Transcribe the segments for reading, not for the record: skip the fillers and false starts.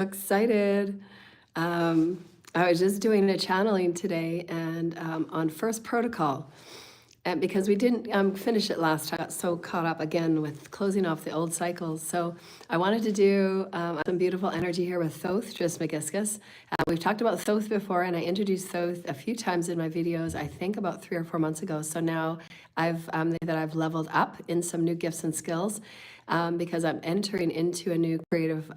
Excited. I was just doing a channeling today and on first protocol. And because we didn't finish it last time, I got so caught up again with closing off the old cycles. So I wanted to do some beautiful energy here with Thoth Trismegistus. We've talked about Thoth before, and I introduced Thoth a few times in my videos, I think about 3 or 4 months ago. So now I've leveled up in some new gifts and skills because I'm entering into a new creative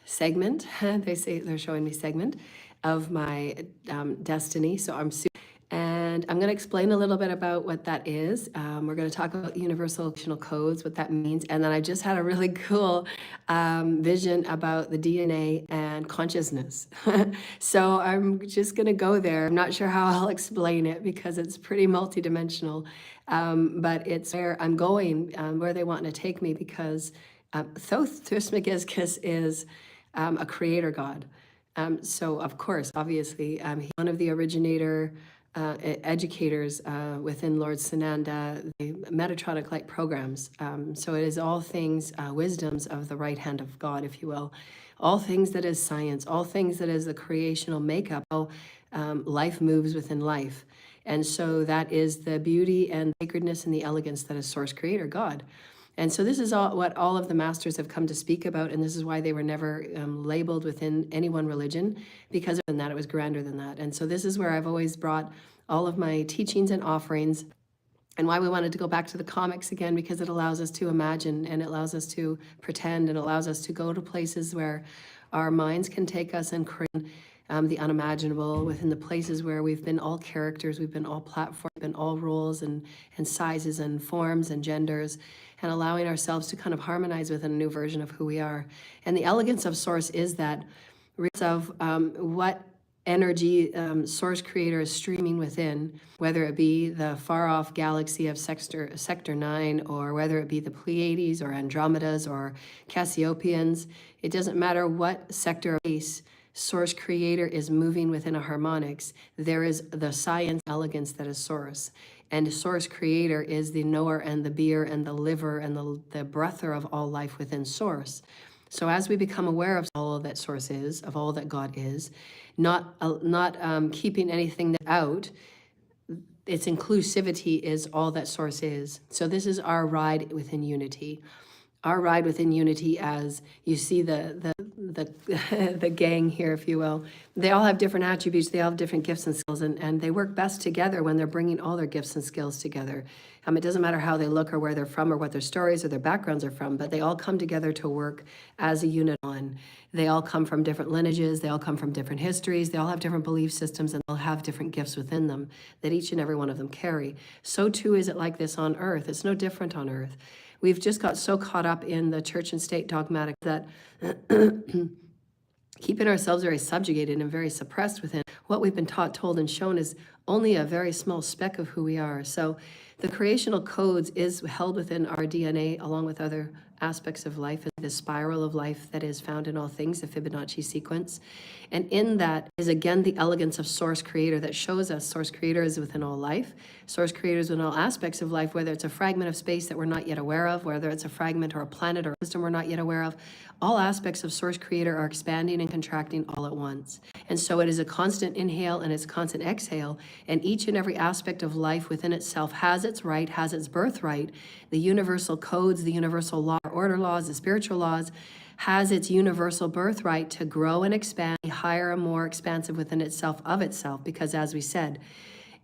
segment. They're showing me segment of my destiny. So and I'm going to explain a little bit about what that is. We're going to talk about universal creational codes, what that means. And then I just had a really cool vision about the DNA and consciousness. So I'm just going to go there. I'm not sure how I'll explain it because it's pretty multidimensional. But it's where I'm going, where they want to take me, because Thoth Trismegistus is a creator god. So of course, obviously, he's one of the originator educators within Lord Sananda, the Metatronic-like programs. So it is all things, wisdoms of the right hand of God, if you will. All things that is science, all things that is the creational makeup, how life moves within life. And so that is the beauty and sacredness and the elegance that is Source Creator, God. And so this is what all of the masters have come to speak about, and this is why they were never labeled within any one religion, because of that it was grander than that. And so this is where I've always brought all of my teachings and offerings, and why we wanted to go back to the comics again, because it allows us to imagine, and it allows us to pretend, and allows us to go to places where our minds can take us and create the unimaginable, within the places where we've been all characters, we've been all platforms, been all roles and sizes and forms and genders, and allowing ourselves to kind of harmonize with a new version of who we are. And the elegance of Source is that of what energy Source Creator is streaming within, whether it be the far-off galaxy of Sector 9, or whether it be the Pleiades or Andromedas or Cassiopeians. It doesn't matter what sector of space Source Creator is moving within a harmonics. There is the science elegance that is Source. And Source Creator is the knower and the beer and the liver and the breather of all life within Source. So as we become aware of all that Source is, of all that God is, not keeping anything out, its inclusivity is all that Source is. So this is our ride within unity. Our ride within unity, as you see the the gang here, if you will. They all have different attributes, they all have different gifts and skills, and they work best together when they're bringing all their gifts and skills together. It doesn't matter how they look or where they're from or what their stories or their backgrounds are from, but they all come together to work as a unit. They all come from different lineages, they all come from different histories, they all have different belief systems, and they'll have different gifts within them that each and every one of them carry. So too is it like this on Earth. It's no different on Earth. We've just got so caught up in the church and state dogmatic that keeping ourselves very subjugated and very suppressed within what we've been taught, told, and shown is only a very small speck of who we are. So the creational codes is held within our DNA, along with other aspects of life, the spiral of life that is found in all things, the Fibonacci sequence. And in that is again the elegance of Source Creator that shows us Source Creator is within all life. Source Creator is within all aspects of life, whether it's a fragment of space that we're not yet aware of, whether it's a fragment or a planet or a system we're not yet aware of. All aspects of Source Creator are expanding and contracting all at once. And so it is a constant inhale and it's a constant exhale, and each and every aspect of life within itself has its right, has its birthright. The universal codes, the universal law, order laws, the spiritual laws, has its universal birthright to grow and expand, be higher and more expansive within itself of itself, because as we said,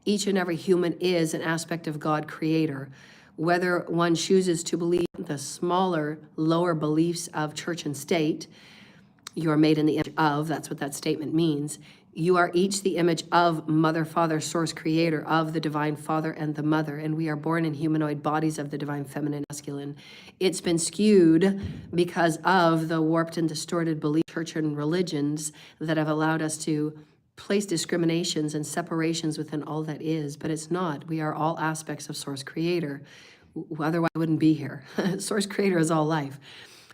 each and every human is an aspect of God Creator. Whether one chooses to believe the smaller, lower beliefs of church and state, you are made in the image of, that's what that statement means. You are each the image of Mother, Father, Source Creator, of the Divine Father and the Mother, and we are born in humanoid bodies of the Divine Feminine, Masculine. It's been skewed because of the warped and distorted belief, church and religions that have allowed us to place discriminations and separations within all that is, but it's not. We are all aspects of Source Creator. Otherwise, I wouldn't be here. Source Creator is all life.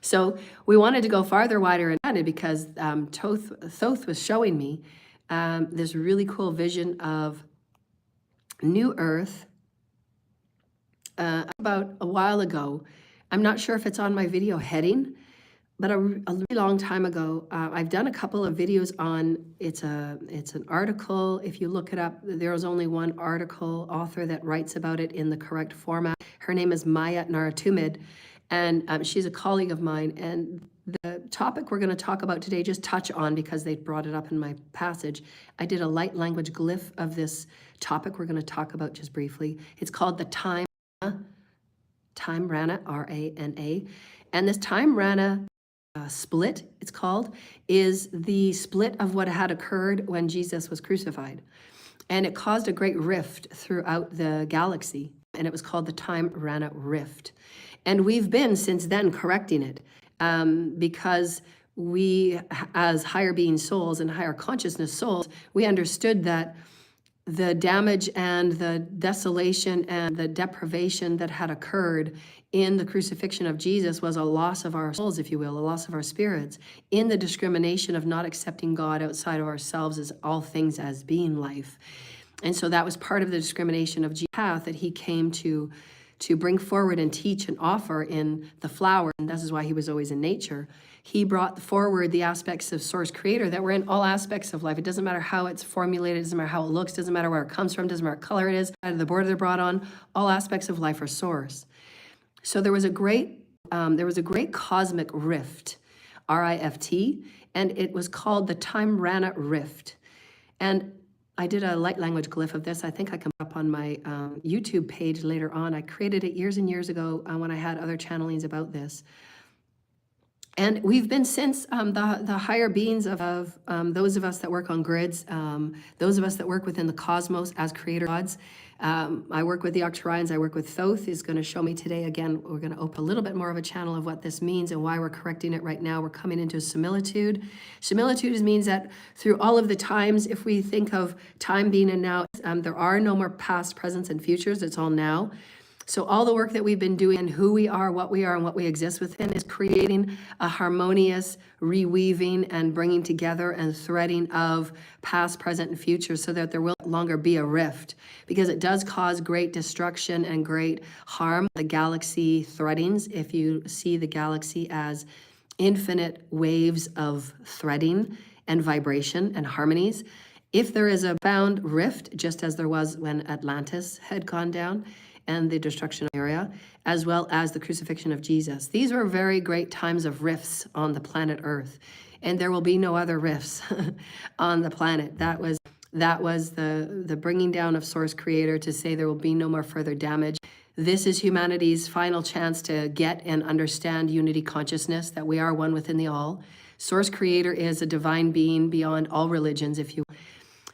So we wanted to go farther, wider, and because Thoth was showing me this really cool vision of New Earth about a while ago, I'm not sure if it's on my video heading, but a really long time ago, I've done a couple of videos on, it's an article. If you look it up, there's only one article author that writes about it in the correct format. Her name is Maya Naratumid, and she's a colleague of mine. And the topic we're going to talk about today, just touch on because they brought it up in my passage. I did a light language glyph of this topic we're going to talk about just briefly. It's called the Time Rana, R-A-N-A. And this Time Rana split, it's called, is the split of what had occurred when Jesus was crucified. And it caused a great rift throughout the galaxy. And it was called the Time Rana Rift. And we've been since then correcting it because we, as higher being souls and higher consciousness souls, we understood that the damage and the desolation and the deprivation that had occurred in the crucifixion of Jesus was a loss of our souls, if you will, a loss of our spirits, in the discrimination of not accepting God outside of ourselves as all things as being life. And so that was part of the discrimination of Jesus' path that he came to bring forward and teach and offer in the flower. And this is why he was always in nature. He brought forward the aspects of Source Creator that were in all aspects of life. It doesn't matter how it's formulated, it doesn't matter how it looks, doesn't matter where it comes from, doesn't matter what color it is, the border they're brought on, all aspects of life are source. So there was a great cosmic rift, R-I-F-T, and it was called the Time Rana Rift. And I did a light language glyph of this. I think I can put up on my YouTube page later on. I created it years and years ago when I had other channelings about this. And we've been since the higher beings of those of us that work on grids, those of us that work within the cosmos as creator gods. I work with the Octurians, I work with Thoth, is going to show me today. Again, we're going to open a little bit more of a channel of what this means and why we're correcting it right now. We're coming into similitude. Similitude means that through all of the times, if we think of time being in now, there are no more past, presents, and futures. It's all now. So all the work that we've been doing and who we are, and what we exist within is creating a harmonious reweaving and bringing together and threading of past, present, and future so that there will no longer be a rift, because it does cause great destruction and great harm. The galaxy threadings, if you see the galaxy as infinite waves of threading and vibration and harmonies, if there is a bound rift, just as there was when Atlantis had gone down, and the destruction of area, as well as the crucifixion of Jesus. These were very great times of rifts on the planet Earth, and there will be no other rifts on the planet. That was the bringing down of Source Creator to say there will be no more further damage. This is humanity's final chance to get and understand unity consciousness, that we are one within the all. Source Creator is a divine being beyond all religions, if you will.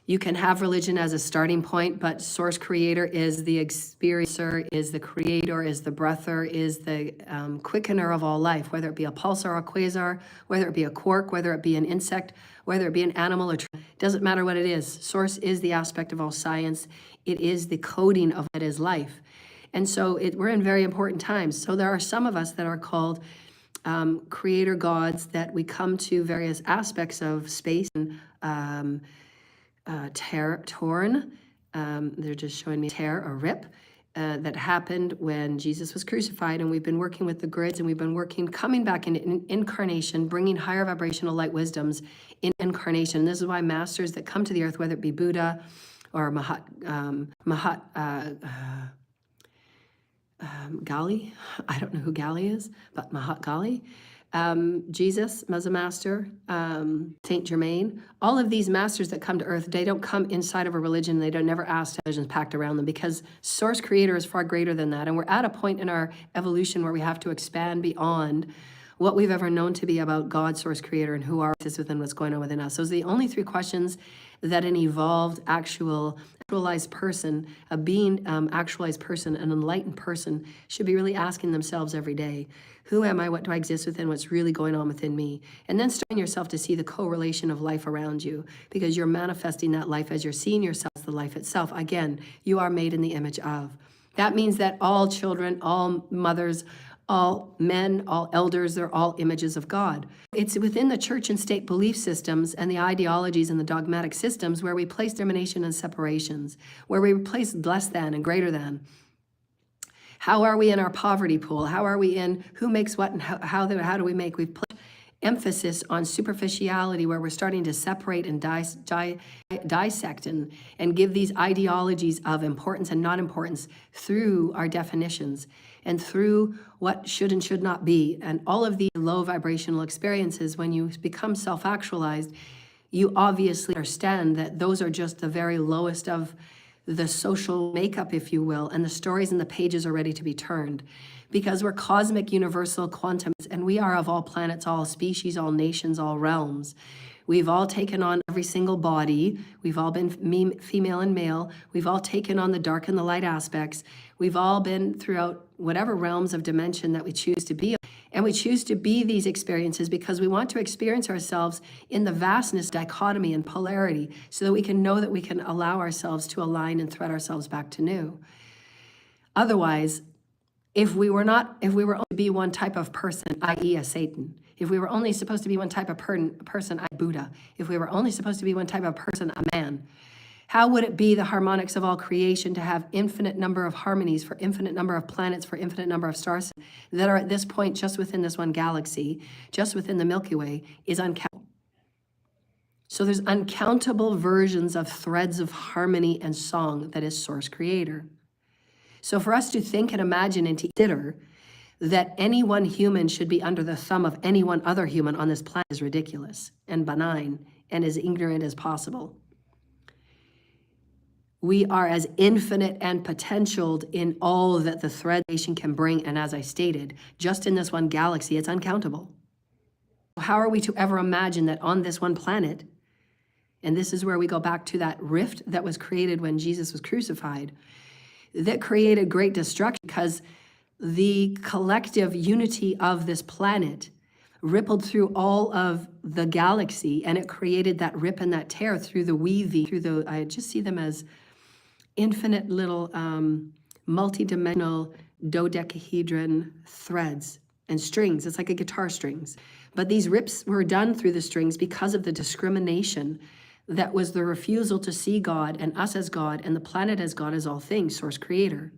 You can have religion as a starting point, but Source Creator is the experiencer, is the creator, is the breather, is the quickener of all life, whether it be a pulsar or a quasar, whether it be a quark, whether it be an insect, whether it be an animal or tree. Doesn't matter what it is. Source is the aspect of all science. It is the coding of what is life. And so we're in very important times. So there are some of us that are called creator gods, that we come to various aspects of space and torn. They're just showing me tear or rip that happened when Jesus was crucified, and we've been working with the grids, and we've been coming back in incarnation, bringing higher vibrational light wisdoms in incarnation. This is why masters that come to the earth, whether it be Buddha or Gali, I don't know who Gali is, but Mahat Gali, Jesus, as a master, Saint Germain, all of these masters that come to earth, they don't come inside of a religion. They don't never ask religions packed around them, because Source Creator is far greater than that. And we're at a point in our evolution where we have to expand beyond what we've ever known to be about God, Source Creator, and who is within what's going on within us. Those are the only three questions that an evolved, actualized person, a being actualized person, an enlightened person should be really asking themselves every day. Who am I? What do I exist within? What's really going on within me? And then starting yourself to see the correlation of life around you, because you're manifesting that life as you're seeing yourself as the life itself. Again, you are made in the image of. That means that all children, all mothers, all men, all elders, they're all images of God. It's within the church and state belief systems and the ideologies and the dogmatic systems where we place discrimination and separations, where we place less than and greater than. How are we in our poverty pool? How are we in who makes what and how do we make? We've put emphasis on superficiality where we're starting to separate and dissect and give these ideologies of importance and non-importance through our definitions and through what should and should not be. And all of the low vibrational experiences, when you become self-actualized, you obviously understand that those are just the very lowest of the social makeup, if you will, and the stories and the pages are ready to be turned. Because we're cosmic, universal, quantum, and we are of all planets, all species, all nations, all realms. We've all taken on every single body. We've all been female and male. We've all taken on the dark and the light aspects. We've all been throughout whatever realms of dimension that we choose to be. And we choose to be these experiences because we want to experience ourselves in the vastness, dichotomy, and polarity so that we can know that we can allow ourselves to align and thread ourselves back to new. Otherwise, if we were only to be one type of person, i.e. a Satan, if we were only supposed to be one type of person, i.e. Buddha, if we were only supposed to be one type of person, a man, how would it be the harmonics of all creation to have infinite number of harmonies for infinite number of planets, for infinite number of stars that are at this point just within this one galaxy, just within the Milky Way, is uncountable. So there's uncountable versions of threads of harmony and song that is Source Creator. So for us to think and imagine and to consider that any one human should be under the thumb of any one other human on this planet is ridiculous and benign and as ignorant as possible. We are as infinite and potentialed in all that the thread can bring, and as I stated, just in this one galaxy, it's uncountable. How are we to ever imagine that on this one planet, and this is where we go back to that rift that was created when Jesus was crucified, that created great destruction because the collective unity of this planet rippled through all of the galaxy, and it created that rip and that tear through the weaving, I just see them as infinite little multi-dimensional dodecahedron threads and strings. It's like a guitar strings. But these rips were done through the strings because of the discrimination that was the refusal to see God and us as God and the planet as God as all things, Source Creator.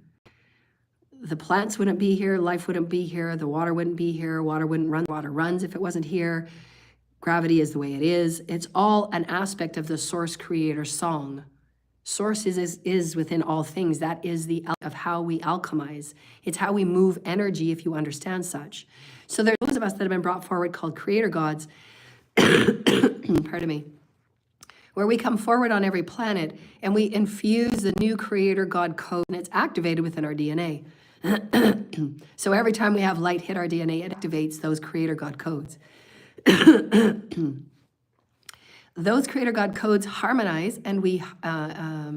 The plants wouldn't be here, life wouldn't be here, the water wouldn't be here, water wouldn't run, water runs if it wasn't here. Gravity is the way it is. It's all an aspect of the Source Creator song. Source is within all things. That is the of how we alchemize. It's how we move energy, if you understand such. So there are those of us that have been brought forward called creator gods, pardon me, where we come forward on every planet and we infuse the new creator God code, and it's activated within our DNA. So every time we have light hit our DNA, it activates those creator God codes. Those creator God codes harmonize, and we, they're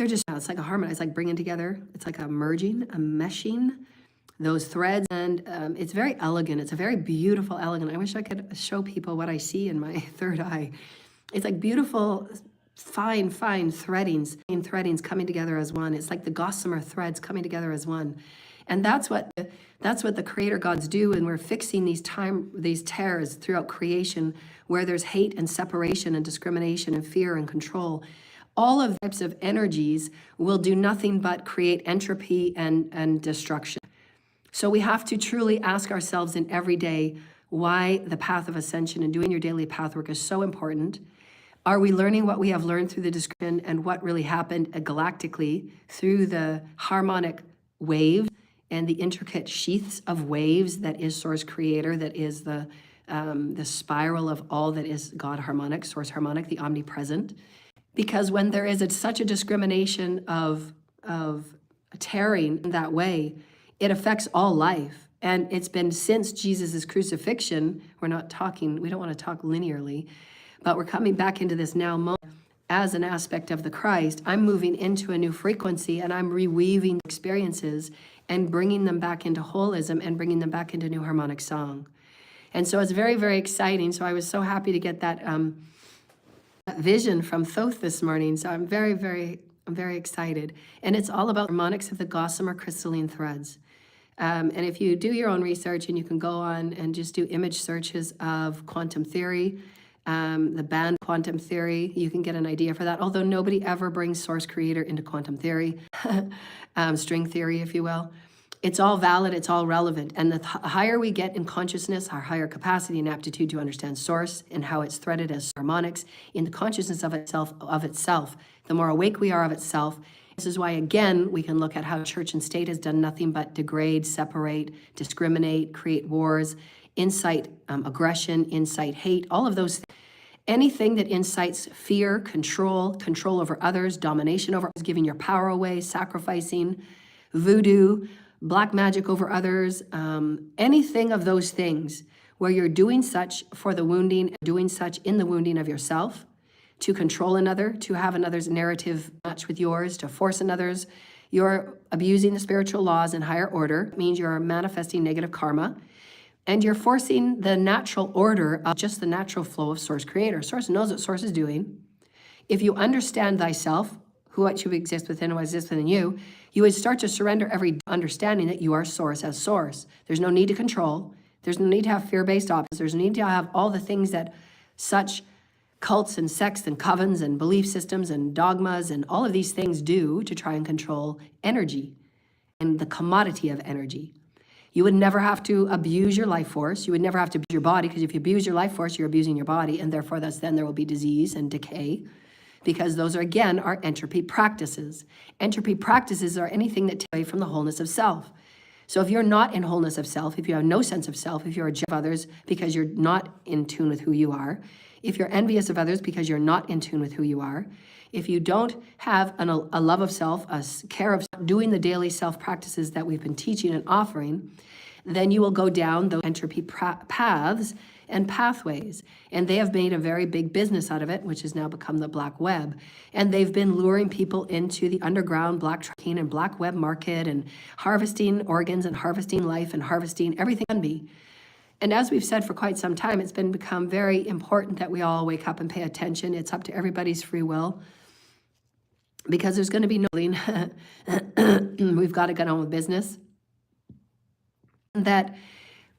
just, it's like a harmonize, like bringing together, it's like a merging, a meshing, those threads, and it's very elegant. It's a very beautiful, elegant. I wish I could show people what I see in my third eye. It's like beautiful, fine threadings coming together as one. It's like the gossamer threads coming together as one. And that's what the creator gods do, and we're fixing these tears throughout creation where there's hate and separation and discrimination and fear and control. All of types of energies will do nothing but create entropy and destruction. So we have to truly ask ourselves in every day why the path of ascension and doing your daily path work is so important. Are we learning what we have learned through the description and what really happened galactically through the harmonic wave and the intricate sheaths of waves that is Source Creator, that is the spiral of all that is God harmonic, Source harmonic, the omnipresent? Because when there is such a discrimination of tearing in that way, it affects all life. And it's been since Jesus' crucifixion, we don't want to talk linearly, but we're coming back into this now moment as an aspect of the Christ. I'm moving into a new frequency, and I'm reweaving experiences and bringing them back into holism and bringing them back into new harmonic song. And so it's very, very exciting. So I was so happy to get that vision from Thoth this morning. So I'm very excited. And it's all about harmonics of the gossamer crystalline threads. And if you do your own research, and you can go on and just do image searches of quantum theory, the band quantum theory, you can get an idea for that, although nobody ever brings source creator into quantum theory, string theory, if you will. It's all valid, it's all relevant. And the higher we get in consciousness, our higher capacity and aptitude to understand source and how it's threaded as harmonics in the consciousness of itself, the more awake we are of itself. This is why, again, we can look at how church and state has done nothing but degrade, separate, discriminate, create wars, incite aggression, incite hate, all of those things. Anything that incites fear, control over others, domination over others, giving your power away, sacrificing, voodoo, black magic over others, anything of those things where you're doing such for the wounding, doing such in the wounding of yourself, to control another, to have another's narrative match with yours, to force another's, you're abusing the spiritual laws and higher order, means you're manifesting negative karma, and you're forcing the natural order of just the natural flow of source creator. Source knows what source is doing. If you understand thyself, what you exist within and what exists within you, you would start to surrender every understanding that you are source as source. There's no need to control. There's no need to have fear-based opposites. There's no need to have all the things that such cults and sects and covens and belief systems and dogmas and all of these things do to try and control energy and the commodity of energy. You would never have to abuse your life force. You would never have to abuse your body, because if you abuse your life force, you're abusing your body, and therefore then there will be disease and decay, because those are, again, our entropy practices. Entropy practices are anything that take away from the wholeness of self. So if you're not in wholeness of self, if you have no sense of self, if you're a jealous of others because you're not in tune with who you are, if you're envious of others because you're not in tune with who you are, if you don't have a love of self, a care of self, doing the daily self practices that we've been teaching and offering, then you will go down those entropy paths and pathways. And they have made a very big business out of it, which has now become the black web. And they've been luring people into the underground black trafficking and black web market and harvesting organs and harvesting life and harvesting everything can be. And as we've said for quite some time, it's become very important that we all wake up and pay attention. It's up to everybody's free will, because there's going to be no we've got to get on with business. That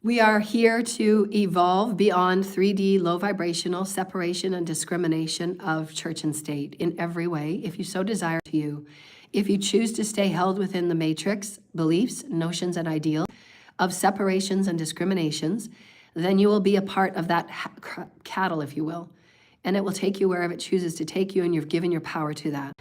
we are here to evolve beyond 3D low vibrational separation and discrimination of church and state in every way, if you so desire to you. If you choose to stay held within the matrix, beliefs, notions, and ideals of separations and discriminations, then you will be a part of that cattle, if you will. And it will take you wherever it chooses to take you, and you've given your power to that.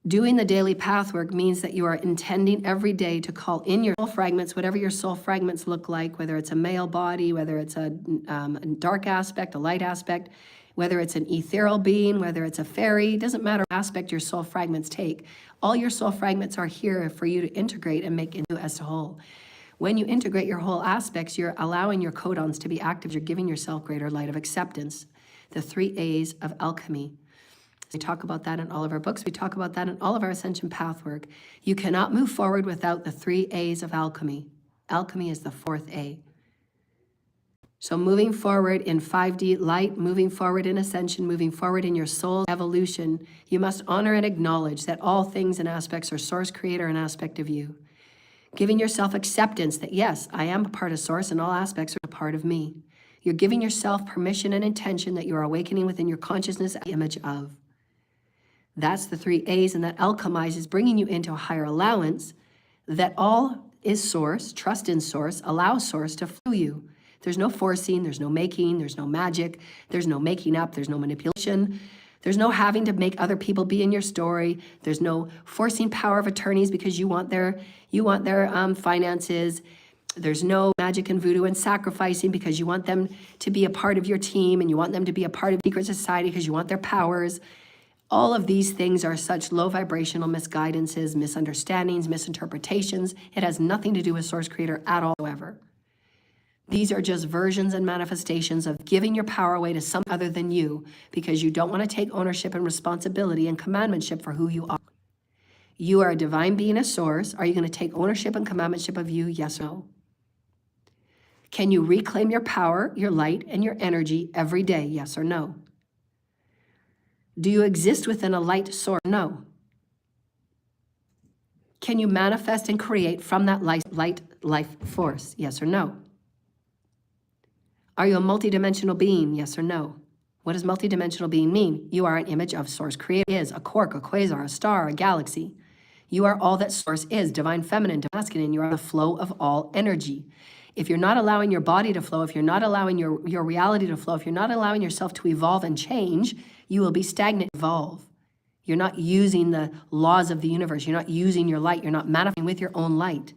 Doing the daily path work means that you are intending every day to call in your soul fragments, whatever your soul fragments look like, whether it's a male body, whether it's a dark aspect, a light aspect, whether it's an ethereal being, whether it's a fairy, doesn't matter what aspect your soul fragments take. All your soul fragments are here for you to integrate and make into as a whole. When you integrate your whole aspects, you're allowing your codons to be active. You're giving yourself greater light of acceptance. The 3 A's of alchemy. We talk about that in all of our books. We talk about that in all of our ascension path work. You cannot move forward without the 3 A's of alchemy. Alchemy is the 4th A. So moving forward in 5D light, moving forward in ascension, moving forward in your soul evolution, you must honor and acknowledge that all things and aspects are source, creator, and aspect of you. Giving yourself acceptance that, yes, I am a part of source and all aspects are a part of me. You're giving yourself permission and intention that you are awakening within your consciousness the image of. That's the 3 A's, and that alchemizes, bringing you into a higher allowance that all is source, trust in source, allow source to flow you. There's no forcing, there's no making, there's no magic, there's no making up, there's no manipulation, there's no having to make other people be in your story, there's no forcing power of attorneys because you want their finances. There's no magic and voodoo and sacrificing because you want them to be a part of your team and you want them to be a part of secret society because you want their powers. All of these things are such low vibrational misguidances, misunderstandings, misinterpretations. It has nothing to do with source creator at all, however. These are just versions and manifestations of giving your power away to some other than you because you don't want to take ownership and responsibility and commandmentship for who you are. You are a divine being, a source. Are you going to take ownership and commandmentship of you? Yes or no? Can you reclaim your power, your light, and your energy every day? Yes or no? Do you exist within a light source? No. Can you manifest and create from that light life force? Yes or no? Are you a multidimensional being? Yes or no? What does multidimensional being mean? You are an image of source creator is, a quark, a quasar, a star, a galaxy. You are all that source is, divine feminine, divine masculine. You are the flow of all energy. If you're not allowing your body to flow, if you're not allowing your reality to flow, if you're not allowing yourself to evolve and change, you will be stagnant. Evolve. You're not using the laws of the universe. You're not using your light. You're not manifesting with your own light.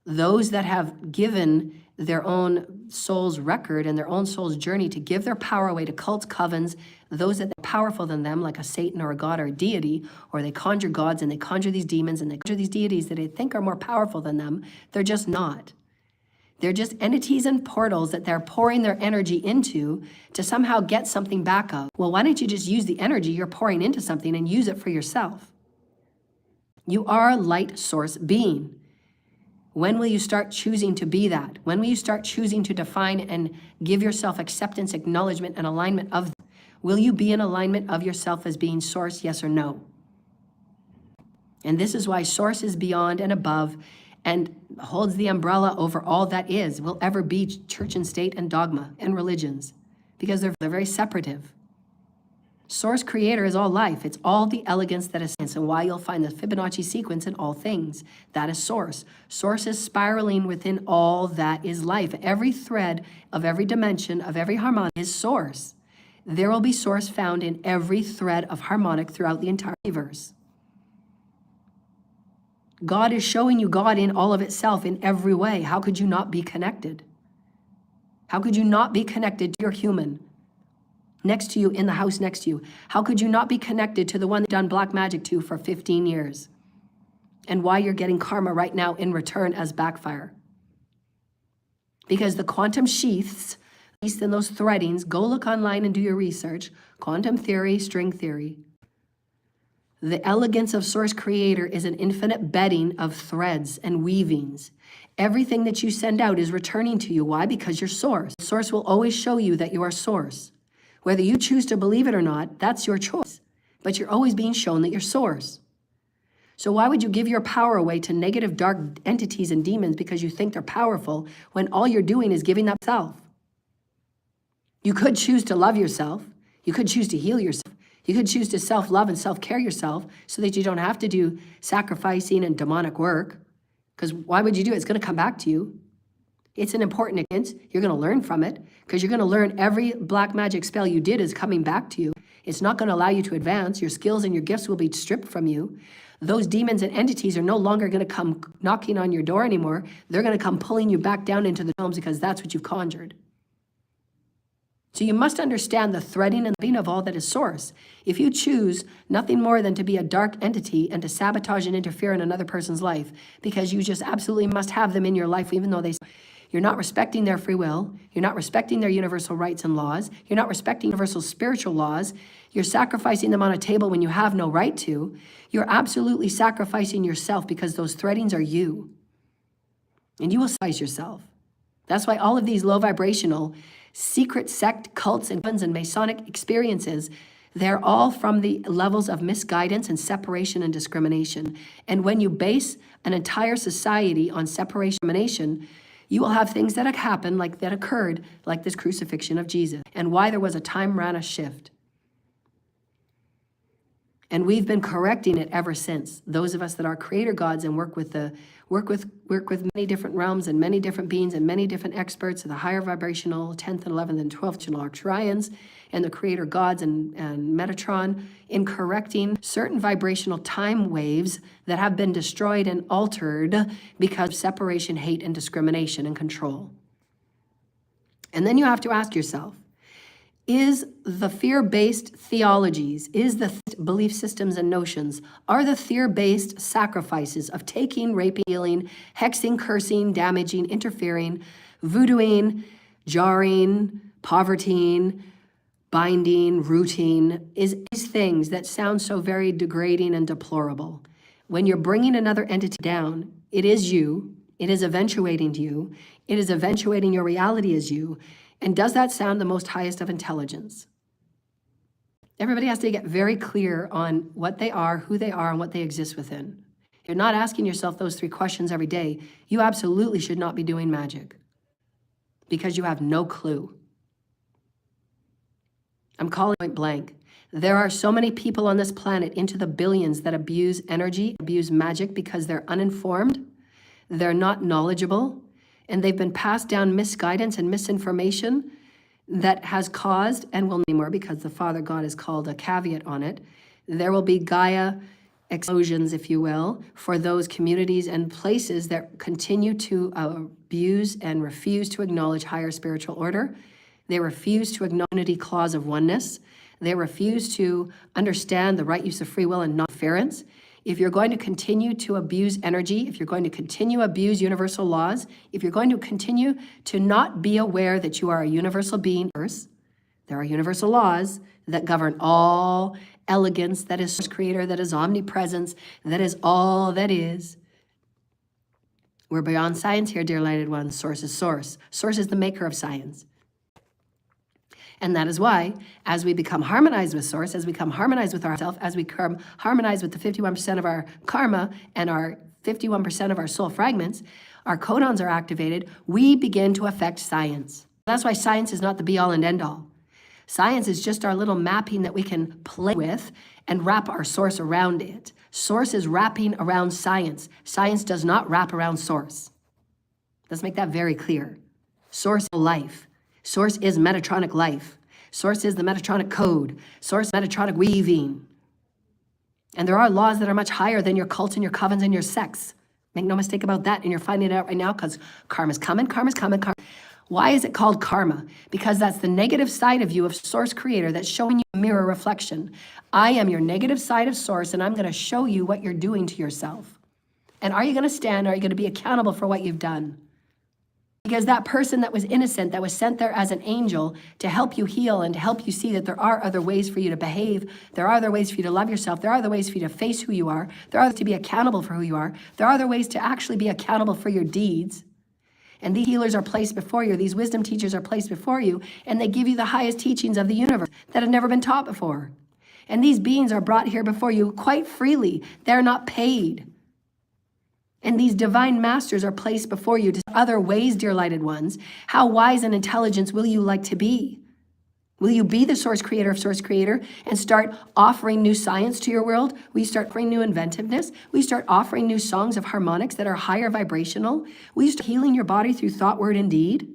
Those that have given their own soul's record and their own soul's journey to give their power away to cults, covens, those that are powerful than them, like a Satan or a god or a deity, or they conjure gods and they conjure these demons and they conjure these deities that they think are more powerful than them, they're just not. They're just entities and portals that they're pouring their energy into to somehow get something back of. Well, why don't you just use the energy you're pouring into something and use it for yourself? You are a light source being. When will you start choosing to be that? When will you start choosing to define and give yourself acceptance, acknowledgement, and alignment of that? Will you be in alignment of yourself as being source, yes or no? And this is why source is beyond and above and holds the umbrella over all that is, will ever be church and state and dogma and religions, because they're very separative. Source creator is all life. It's all the elegance that is science, and why you'll find the Fibonacci sequence in all things. That is source. Source is spiraling within all that is life. Every thread of every dimension of every harmonic is source. There will be source found in every thread of harmonic throughout the entire universe. God is showing you God in all of itself in every way. How could you not be connected? How could you not be connected to your human next to you, in the house next to you? How could you not be connected to the one that you've done black magic to for 15 years? And why you're getting karma right now in return as backfire? Because the quantum sheaths, at least in those threadings, go look online and do your research. Quantum theory, string theory. The elegance of source creator is an infinite bedding of threads and weavings. Everything that you send out is returning to you. Why? Because you're source. Source will always show you that you are source. Whether you choose to believe it or not, that's your choice. But you're always being shown that you're source. So why would you give your power away to negative, dark entities and demons because you think they're powerful when all you're doing is giving that self? You could choose to love yourself. You could choose to heal yourself. You could choose to self-love and self-care yourself so that you don't have to do sacrificing and demonic work. Because why would you do it? It's going to come back to you. It's an important experience. You're going to learn from it because you're going to learn every black magic spell you did is coming back to you. It's not going to allow you to advance. Your skills and your gifts will be stripped from you. Those demons and entities are no longer going to come knocking on your door anymore. They're going to come pulling you back down into the realms because that's what you've conjured. So you must understand the threading and being of all that is source. If you choose nothing more than to be a dark entity and to sabotage and interfere in another person's life because you just absolutely must have them in your life even though you're not respecting their free will, you're not respecting their universal rights and laws, you're not respecting universal spiritual laws, you're sacrificing them on a table when you have no right to, you're absolutely sacrificing yourself because those threadings are you. And you will sacrifice yourself. That's why all of these low vibrational secret sect cults and Masonic experiences, they're all from the levels of misguidance and separation and discrimination. And when you base an entire society on separation and discrimination, you will have things that happen like that occurred, like this crucifixion of Jesus, and why there was a time Rana shift. And we've been correcting it ever since. Those of us that are creator gods and work with many different realms and many different beings and many different experts, the higher vibrational 10th and 11th and 12th dimensional Arcturians and the creator gods and Metatron in correcting certain vibrational time waves that have been destroyed and altered because of separation, hate, and discrimination and control. And then you have to ask yourself, is the fear-based theologies, is the belief systems and notions, are the fear-based sacrifices of taking, raping, healing, hexing, cursing, damaging, interfering, voodooing, jarring, povertying, binding, rooting, is these things that sound so very degrading and deplorable. When you're bringing another entity down, it is you, it is eventuating you, it is eventuating your reality as you. And does that sound the most highest of intelligence? Everybody has to get very clear on what they are, who they are, and what they exist within. If you're not asking yourself those 3 questions every day, you absolutely should not be doing magic because you have no clue. I'm calling point blank. There are so many people on this planet, into the billions, that abuse energy, abuse magic because they're uninformed, they're not knowledgeable, and they've been passed down misguidance and misinformation that has caused, and will anymore because the Father God has called a caveat on it. There will be Gaia explosions, if you will, for those communities and places that continue to abuse and refuse to acknowledge higher spiritual order. They refuse to acknowledge the unity clause of oneness. They refuse to understand the right use of free will and non-interference. If you're going to continue to abuse energy, if you're going to continue to abuse universal laws, if you're going to continue to not be aware that you are a universal being, there are universal laws that govern all elegance, that is source creator, that is omnipresence, that is all that is. We're beyond science here, dear lighted ones. Source is source. Source is the maker of science. And that is why, as we become harmonized with Source, as we become harmonized with ourselves, as we become harmonized with the 51% of our karma and our 51% of our soul fragments, our codons are activated, we begin to affect science. That's why science is not the be-all and end-all. Science is just our little mapping that we can play with and wrap our Source around it. Source is wrapping around science. Science does not wrap around Source. Let's make that very clear. Source is life. Source is Metatronic life. Source is the Metatronic code. Source is Metatronic weaving. And there are laws that are much higher than your cults and your covens and your sects. Make no mistake about that, and you're finding it out right now because karma's coming, karma's coming, karma. Why is it called karma? Because that's the negative side of you, of Source Creator, that's showing you a mirror reflection. I am your negative side of Source, and I'm going to show you what you're doing to yourself. And are you going to stand? Are you going to be accountable for what you've done? Because that person that was innocent, that was sent there as an angel to help you heal and to help you see that there are other ways for you to behave, there are other ways for you to love yourself, there are other ways for you to face who you are, there are to be accountable for who you are, there are other ways to actually be accountable for your deeds. And these healers are placed before you, these wisdom teachers are placed before you, and they give you the highest teachings of the universe that have never been taught before. And these beings are brought here before you quite freely. They're not paid. And these divine masters are placed before you to other ways, dear lighted ones. How wise and intelligent will you like to be? Will you be the Source Creator of Source Creator and start offering new science to your world? Will you start offering new inventiveness? Will you start offering new songs of harmonics that are higher vibrational? Will you start healing your body through thought, word, and deed?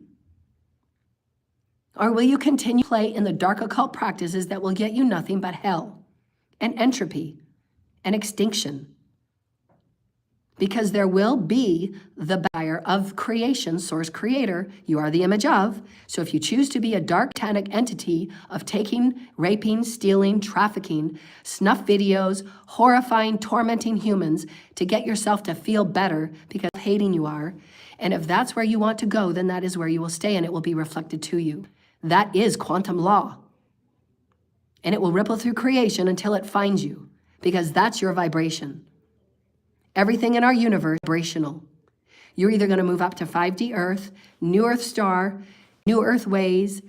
Or will you continue to play in the dark occult practices that will get you nothing but hell and entropy and extinction? Because there will be the buyer of creation, Source Creator. You are the image of. So if you choose to be a dark satanic entity of taking, raping, stealing, trafficking, snuff videos, horrifying, tormenting humans to get yourself to feel better because of hating you are, and if that's where you want to go, then that is where you will stay and it will be reflected to you. That is quantum law. And it will ripple through creation until it finds you, because that's your vibration. Everything in our universe is vibrational. You're either going to move up to 5D Earth, New Earth Star, New Earth Ways,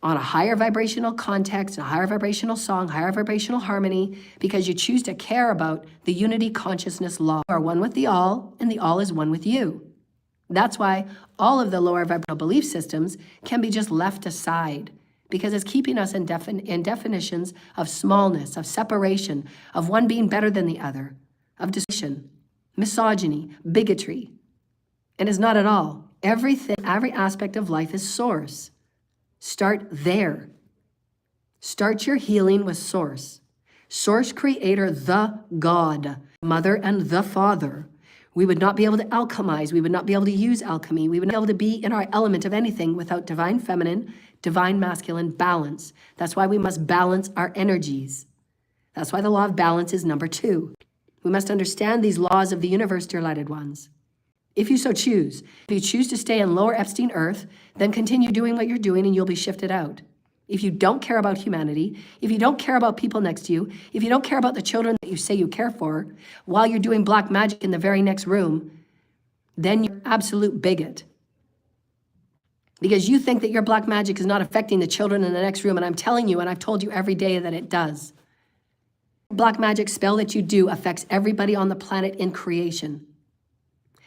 on a higher vibrational context, a higher vibrational song, higher vibrational harmony, because you choose to care about the unity consciousness law. You are one with the all, and the all is one with you. That's why all of the lower vibrational belief systems can be just left aside, because it's keeping us in definitions of smallness, of separation, of one being better than the other, of discrimination, misogyny, bigotry. And it's not at all. Everything, every aspect of life is Source. Start there. Start your healing with Source. Source Creator, the God, Mother, and the Father. We would not be able to alchemize. We would not be able to use alchemy. We would not be able to be in our element of anything without divine feminine, divine masculine balance. That's why we must balance our energies. That's why the law of balance is number 2. We must understand these laws of the universe, dear lighted ones. If you so choose, if you choose to stay in lower Epstein Earth, then continue doing what you're doing and you'll be shifted out. If you don't care about humanity, if you don't care about people next to you, if you don't care about the children that you say you care for, while you're doing black magic in the very next room, then you're an absolute bigot. Because you think that your black magic is not affecting the children in the next room, and I'm telling you, and I've told you every day that it does. Black magic spell that you do affects everybody on the planet in creation.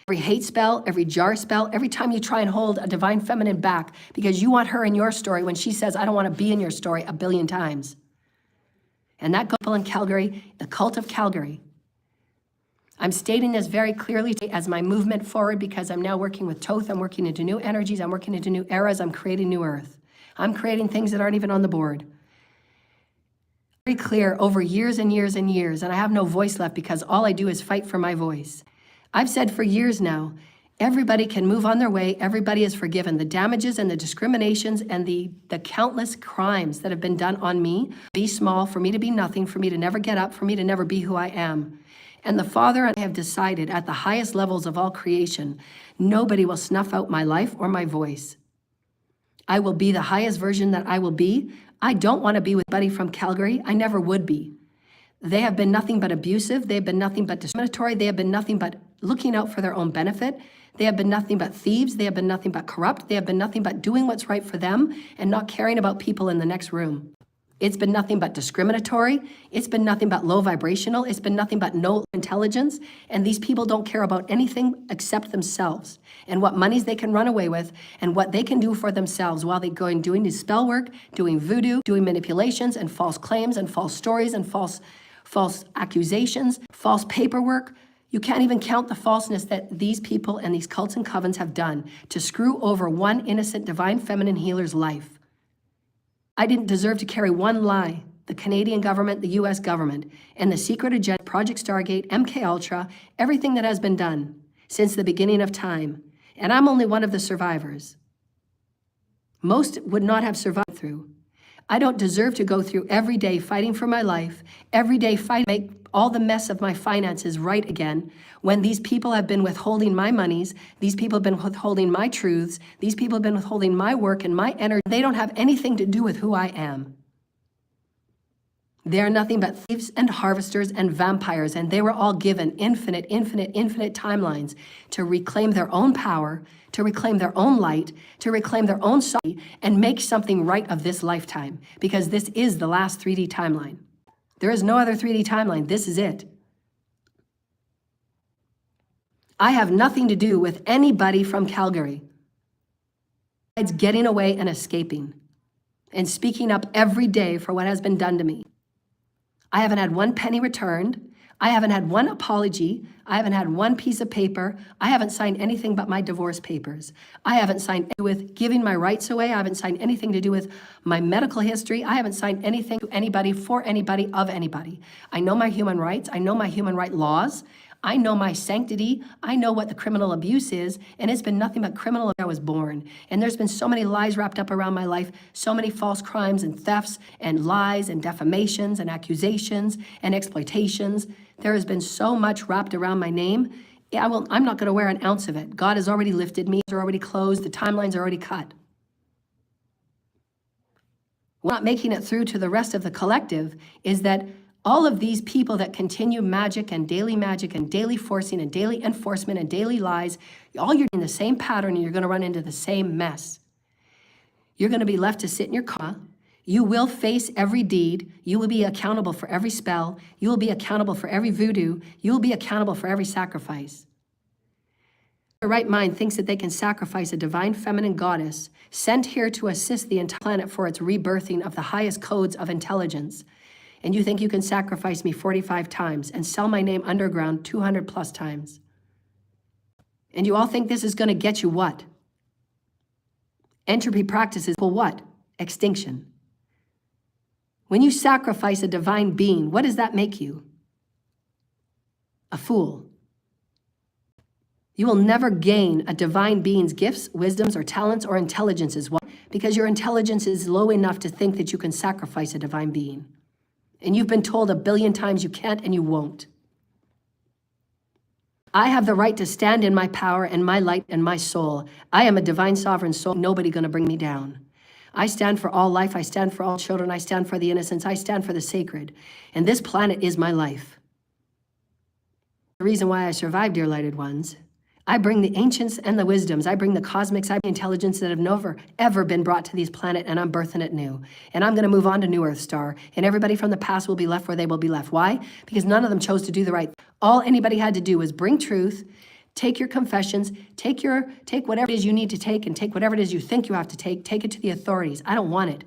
Every hate spell, every jar spell, every time you try and hold a divine feminine back because you want her in your story when she says, I don't want to be in your story a billion times. And that couple in Calgary, the Cult of Calgary. I'm stating this very clearly as my movement forward because I'm now working with Thoth. I'm working into new energies. I'm working into new eras. I'm creating new earth. I'm creating things that aren't even on the board. Very clear over years and years and years, and I have no voice left because all I do is fight for my voice. I've said for years now, everybody can move on their way. Everybody is forgiven. The damages and the discriminations and the countless crimes that have been done on me, be small, for me to be nothing, for me to never get up, for me to never be who I am. And the Father and I have decided at the highest levels of all creation, nobody will snuff out my life or my voice. I will be the highest version that I will be. I don't want to be with anybody from Calgary. I never would be. They have been nothing but abusive. They have been nothing but discriminatory. They have been nothing but looking out for their own benefit. They have been nothing but thieves. They have been nothing but corrupt. They have been nothing but doing what's right for them and not caring about people in the next room. It's been nothing but discriminatory. It's been nothing but low vibrational. It's been nothing but no intelligence. And these people don't care about anything except themselves and what monies they can run away with and what they can do for themselves while they go and doing this spell work, doing voodoo, doing manipulations and false claims and false stories and false accusations, false paperwork. You can't even count the falseness that these people and these cults and covens have done to screw over one innocent divine feminine healer's life. I didn't deserve to carry one lie. The Canadian government, the US government, and the secret agenda, Project Stargate, MK Ultra, everything that has been done since the beginning of time. And I'm only one of the survivors. Most would not have survived through. I don't deserve to go through every day fighting for my life, every day fighting to make all the mess of my finances right again, when these people have been withholding my monies, these people have been withholding my truths, these people have been withholding my work and my energy. They don't have anything to do with who I am. They are nothing but thieves and harvesters and vampires, and they were all given infinite timelines to reclaim their own power, to reclaim their own light, to reclaim their own soul, and make something right of this lifetime, because this is the last 3D timeline. There is no other 3D timeline. This is it. I have nothing to do with anybody from Calgary besides getting away and escaping and speaking up every day for what has been done to me. I haven't had one penny returned. I haven't had one apology. I haven't had one piece of paper. I haven't signed anything but my divorce papers. I haven't signed with giving my rights away. I haven't signed anything to do with my medical history. I haven't signed anything to anybody, for anybody, of anybody. I know my human rights. I know my human right laws. I know my sanctity. I know what the criminal abuse is, and it's been nothing but criminal since I was born. And there's been so many lies wrapped up around my life, so many false crimes and thefts and lies and defamations and accusations and exploitations. There has been so much wrapped around my name. I'm not going to wear an ounce of it. God has already lifted me. Are already closed. The timelines are already cut. We're not making it through to the rest of the collective is that all of these people that continue magic and daily forcing and daily enforcement and daily lies, all you're in the same pattern and you're going to run into the same mess. You're going to be left to sit in your car. You will face every deed. You will be accountable for every spell. You will be accountable for every voodoo. You will be accountable for every sacrifice. The right mind thinks that they can sacrifice a divine feminine goddess sent here to assist the entire planet for its rebirthing of the highest codes of intelligence. And you think you can sacrifice me 45 times and sell my name underground 200 plus times. And you all think this is going to get you what? Entropy practices equal what? Extinction. When you sacrifice a divine being, what does that make you? A fool. You will never gain a divine being's gifts, wisdoms, or talents, or intelligences. Why? Because your intelligence is low enough to think that you can sacrifice a divine being. And you've been told 1 billion times you can't and you won't. I have the right to stand in my power and my light and my soul. I am a divine sovereign soul. Nobody gonna bring me down. I stand for all life. I stand for all children. I stand for the innocents. I stand for the sacred. And this planet is my life. The reason why I survived, dear lighted ones. I bring the ancients and the wisdoms. I bring the cosmics, I bring intelligence that have never, ever been brought to this planet, and I'm birthing it new. And I'm going to move on to New Earth Star, and everybody from the past will be left where they will be left. Why? Because none of them chose to do the right. All anybody had to do was bring truth, Take your confessions, take whatever it is you need to take, and take whatever it is you think you have to take it to the authorities. I don't want it.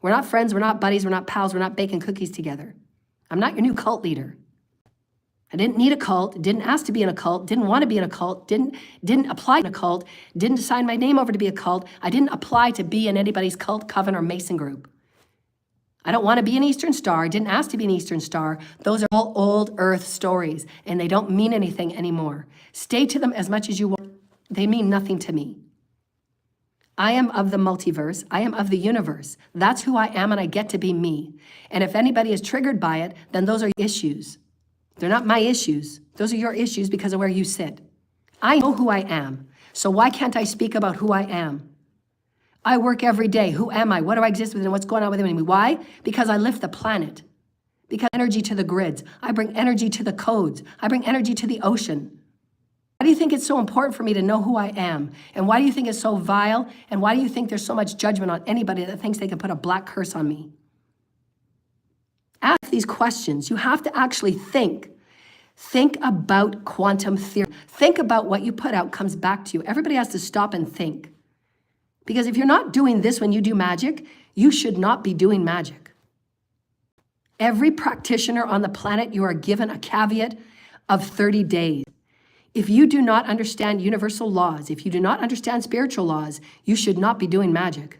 We're not friends, we're not buddies, we're not pals, we're not baking cookies together. I'm not your new cult leader. I didn't need a cult, didn't ask to be in a cult, didn't want to be in a cult, didn't apply in a cult, didn't sign my name over to be a cult. I didn't apply to be in anybody's cult, coven, or Mason group. I don't want to be an Eastern Star. I didn't ask to be an Eastern Star. Those are all old earth stories, and they don't mean anything anymore. Stay to them as much as you want. They mean nothing to me. I am of the multiverse. I am of the universe. That's who I am, and I get to be me. And if anybody is triggered by it, then those are issues. They're not my issues. Those are your issues because of where you sit. I know who I am. So why can't I speak about who I am? I work every day. Who am I? What do I exist within? What's going on within me? Why? Because I lift the planet. Because energy to the grids. I bring energy to the codes. I bring energy to the ocean. Why do you think it's so important for me to know who I am? And why do you think it's so vile? And why do you think there's so much judgment on anybody that thinks they can put a black curse on me? Ask these questions. You have to actually think. Think about quantum theory. Think about what you put out comes back to you. Everybody has to stop and think. Because if you're not doing this when you do magic, you should not be doing magic. Every practitioner on the planet, you are given a caveat of 30 days. If you do not understand universal laws, if you do not understand spiritual laws, you should not be doing magic.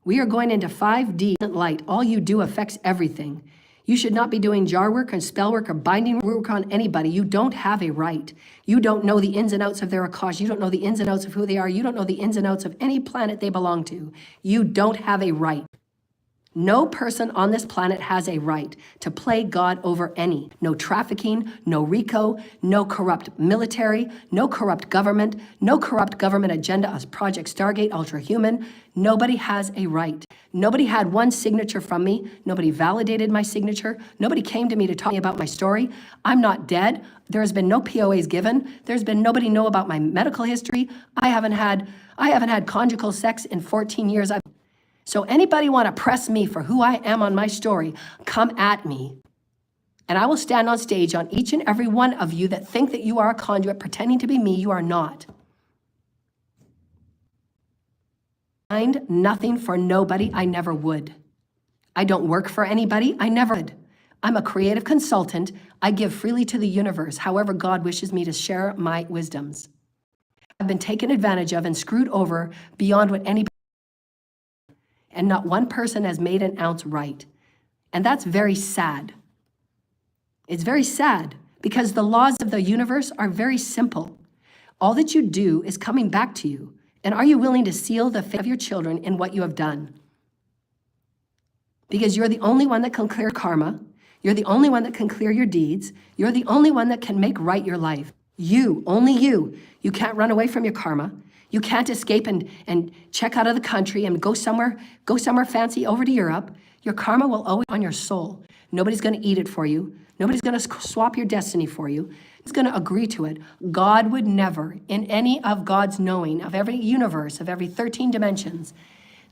We are going into 5D light. All you do affects everything. You should not be doing jar work and spell work or binding work on anybody. You don't have a right. You don't know the ins and outs of their Akash. You don't know the ins and outs of who they are. You don't know the ins and outs of any planet they belong to. You don't have a right. No person on this planet has a right to play God over any. No trafficking, no RICO, no corrupt military, no corrupt government agenda as Project Stargate, Ultrahuman. Nobody has a right. Nobody had one signature from me. Nobody validated my signature. Nobody came to me to talk about my story. I'm not dead. There has been no POAs given. There's been nobody know about my medical history. I haven't had conjugal sex in 14 years. So anybody want to press me for who I am on my story, come at me. And I will stand on stage on each and every one of you that think that you are a conduit pretending to be me. You are not. Find nothing for nobody. I never would. I don't work for anybody. I never would. I'm a creative consultant. I give freely to the universe, however God wishes me to share my wisdoms. I've been taken advantage of and screwed over beyond what anybody, and not one person has made an ounce right. And that's very sad. It's very sad because the laws of the universe are very simple. All that you do is coming back to you. And are you willing to seal the fate of your children in what you have done? Because you're the only one that can clear karma. You're the only one that can clear your deeds. You're the only one that can make right your life. You, only you. You can't run away from your karma. You can't escape and check out of the country and go somewhere fancy over to Europe. Your karma will always be on your soul. Nobody's going to eat it for you. Nobody's going to swap your destiny for you. It's going to agree to it. God would never, in any of God's knowing, of every universe, of every 13 dimensions,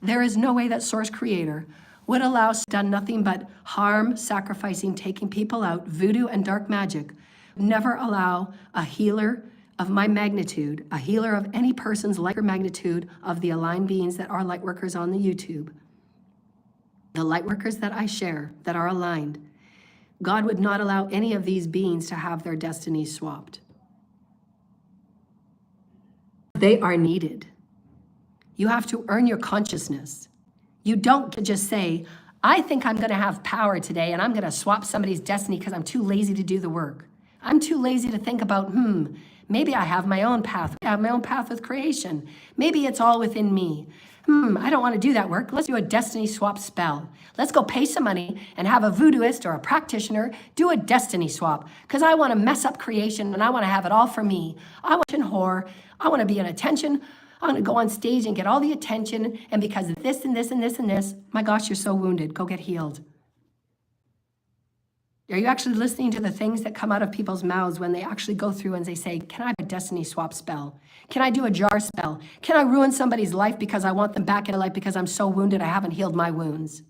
there is no way that Source Creator would allow done nothing but harm, sacrificing, taking people out, voodoo and dark magic. Never allow a healer of my magnitude, a healer of any person's light or magnitude of the aligned beings that are light workers on the YouTube, the light workers that I share that are aligned. God would not allow any of these beings to have their destinies swapped. They are needed. You have to earn your consciousness. You don't just say, I think I'm going to have power today and I'm going to swap somebody's destiny because I'm too lazy to do the work. I'm too lazy to think about, maybe I have my own path. I have my own path with creation. Maybe it's all within me. I don't want to do that work. Let's do a destiny swap spell. Let's go pay some money and have a voodooist or a practitioner do a destiny swap because I want to mess up creation and I want to have it all for me. I want to whore. I want to be in attention. I want to go on stage and get all the attention. And because of this and this and this and this, my gosh, you're so wounded. Go get healed. Are you actually listening to the things that come out of people's mouths when they actually go through and they say, can I have a destiny swap spell? Can I do a jar spell? Can I ruin somebody's life because I want them back in life because I'm so wounded I haven't healed my wounds?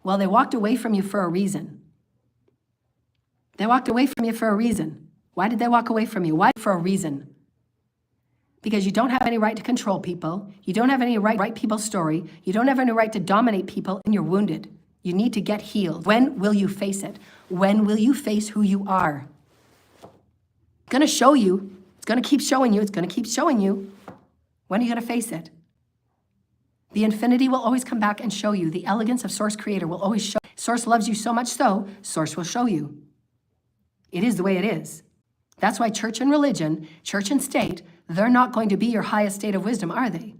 Well, they walked away from you for a reason. They walked away from you for a reason. Why did they walk away from you? Why? For a reason. Because you don't have any right to control people. You don't have any right to write people's story. You don't have any right to dominate people, and you're wounded. You need to get healed. When will you face it? When will you face who you are? It's going to show you. It's going to keep showing you. It's going to keep showing you. When are you going to face it? The infinity will always come back and show you. The elegance of Source Creator will always show. Source loves you so much so, Source will show you. It is the way it is. That's why church and religion, church and state, they're not going to be your highest state of wisdom, are they?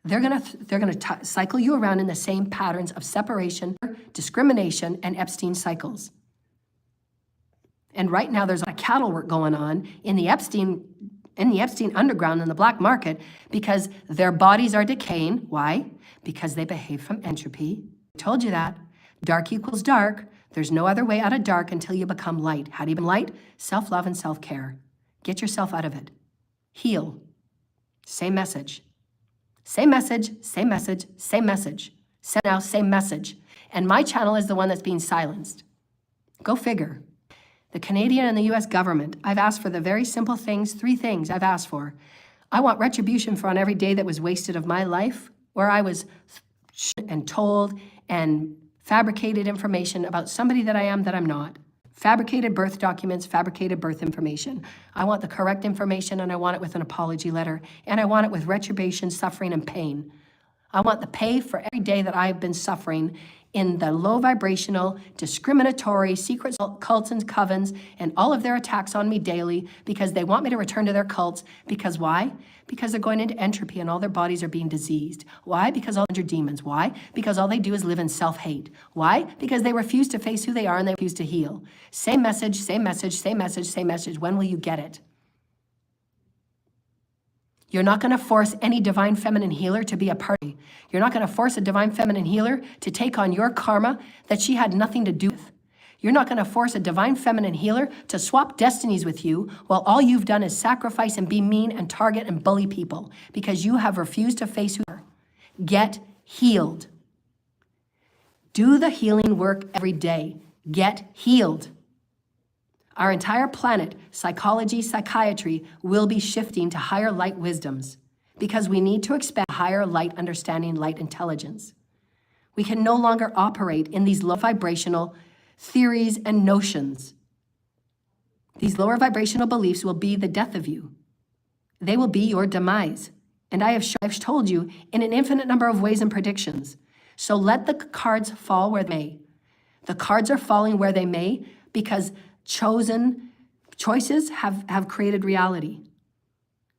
They're gonna cycle you around in the same patterns of separation, discrimination, and Epstein cycles. And right now there's a cattle work going on in the Epstein underground in the black market because their bodies are decaying. Why? Because they behave from entropy. I told you that. Dark equals dark. There's no other way out of dark until you become light. How do you become light? Self-love and self-care. Get yourself out of it. Heal. Same message. Same message, same message, same message. Now, same message. And my channel is the one that's being silenced. Go figure. The Canadian and the US government, I've asked for the very simple things, 3 things I've asked for. I want retribution for on every day that was wasted of my life, where I was and told and fabricated information about somebody that I am that I'm not. Fabricated birth documents, fabricated birth information. I want the correct information, and I want it with an apology letter, and I want it with retribution, suffering, and pain. I want the pay for every day that I've been suffering in the low vibrational, discriminatory, secret cults and covens, and all of their attacks on me daily because they want me to return to their cults. Because why? Because they're going into entropy and all their bodies are being diseased. Why? Because all they're demons. Why? Because all they do is live in self-hate. Why? Because they refuse to face who they are and they refuse to heal. Same message, same message, same message, same message. When will you get it? You're not going to force any divine feminine healer to be a party. You're not going to force a divine feminine healer to take on your karma that she had nothing to do with. You're not going to force a divine feminine healer to swap destinies with you while all you've done is sacrifice and be mean and target and bully people because you have refused to face who you are. Get healed. Do the healing work every day. Get healed. Our entire planet, psychology, psychiatry, will be shifting to higher light wisdoms because we need to expand higher light understanding, light intelligence. We can no longer operate in these low vibrational theories and notions. These lower vibrational beliefs will be the death of you. They will be your demise. And I've told you in an infinite number of ways and predictions. So let the cards fall where they may. The cards are falling where they may because choices have created reality.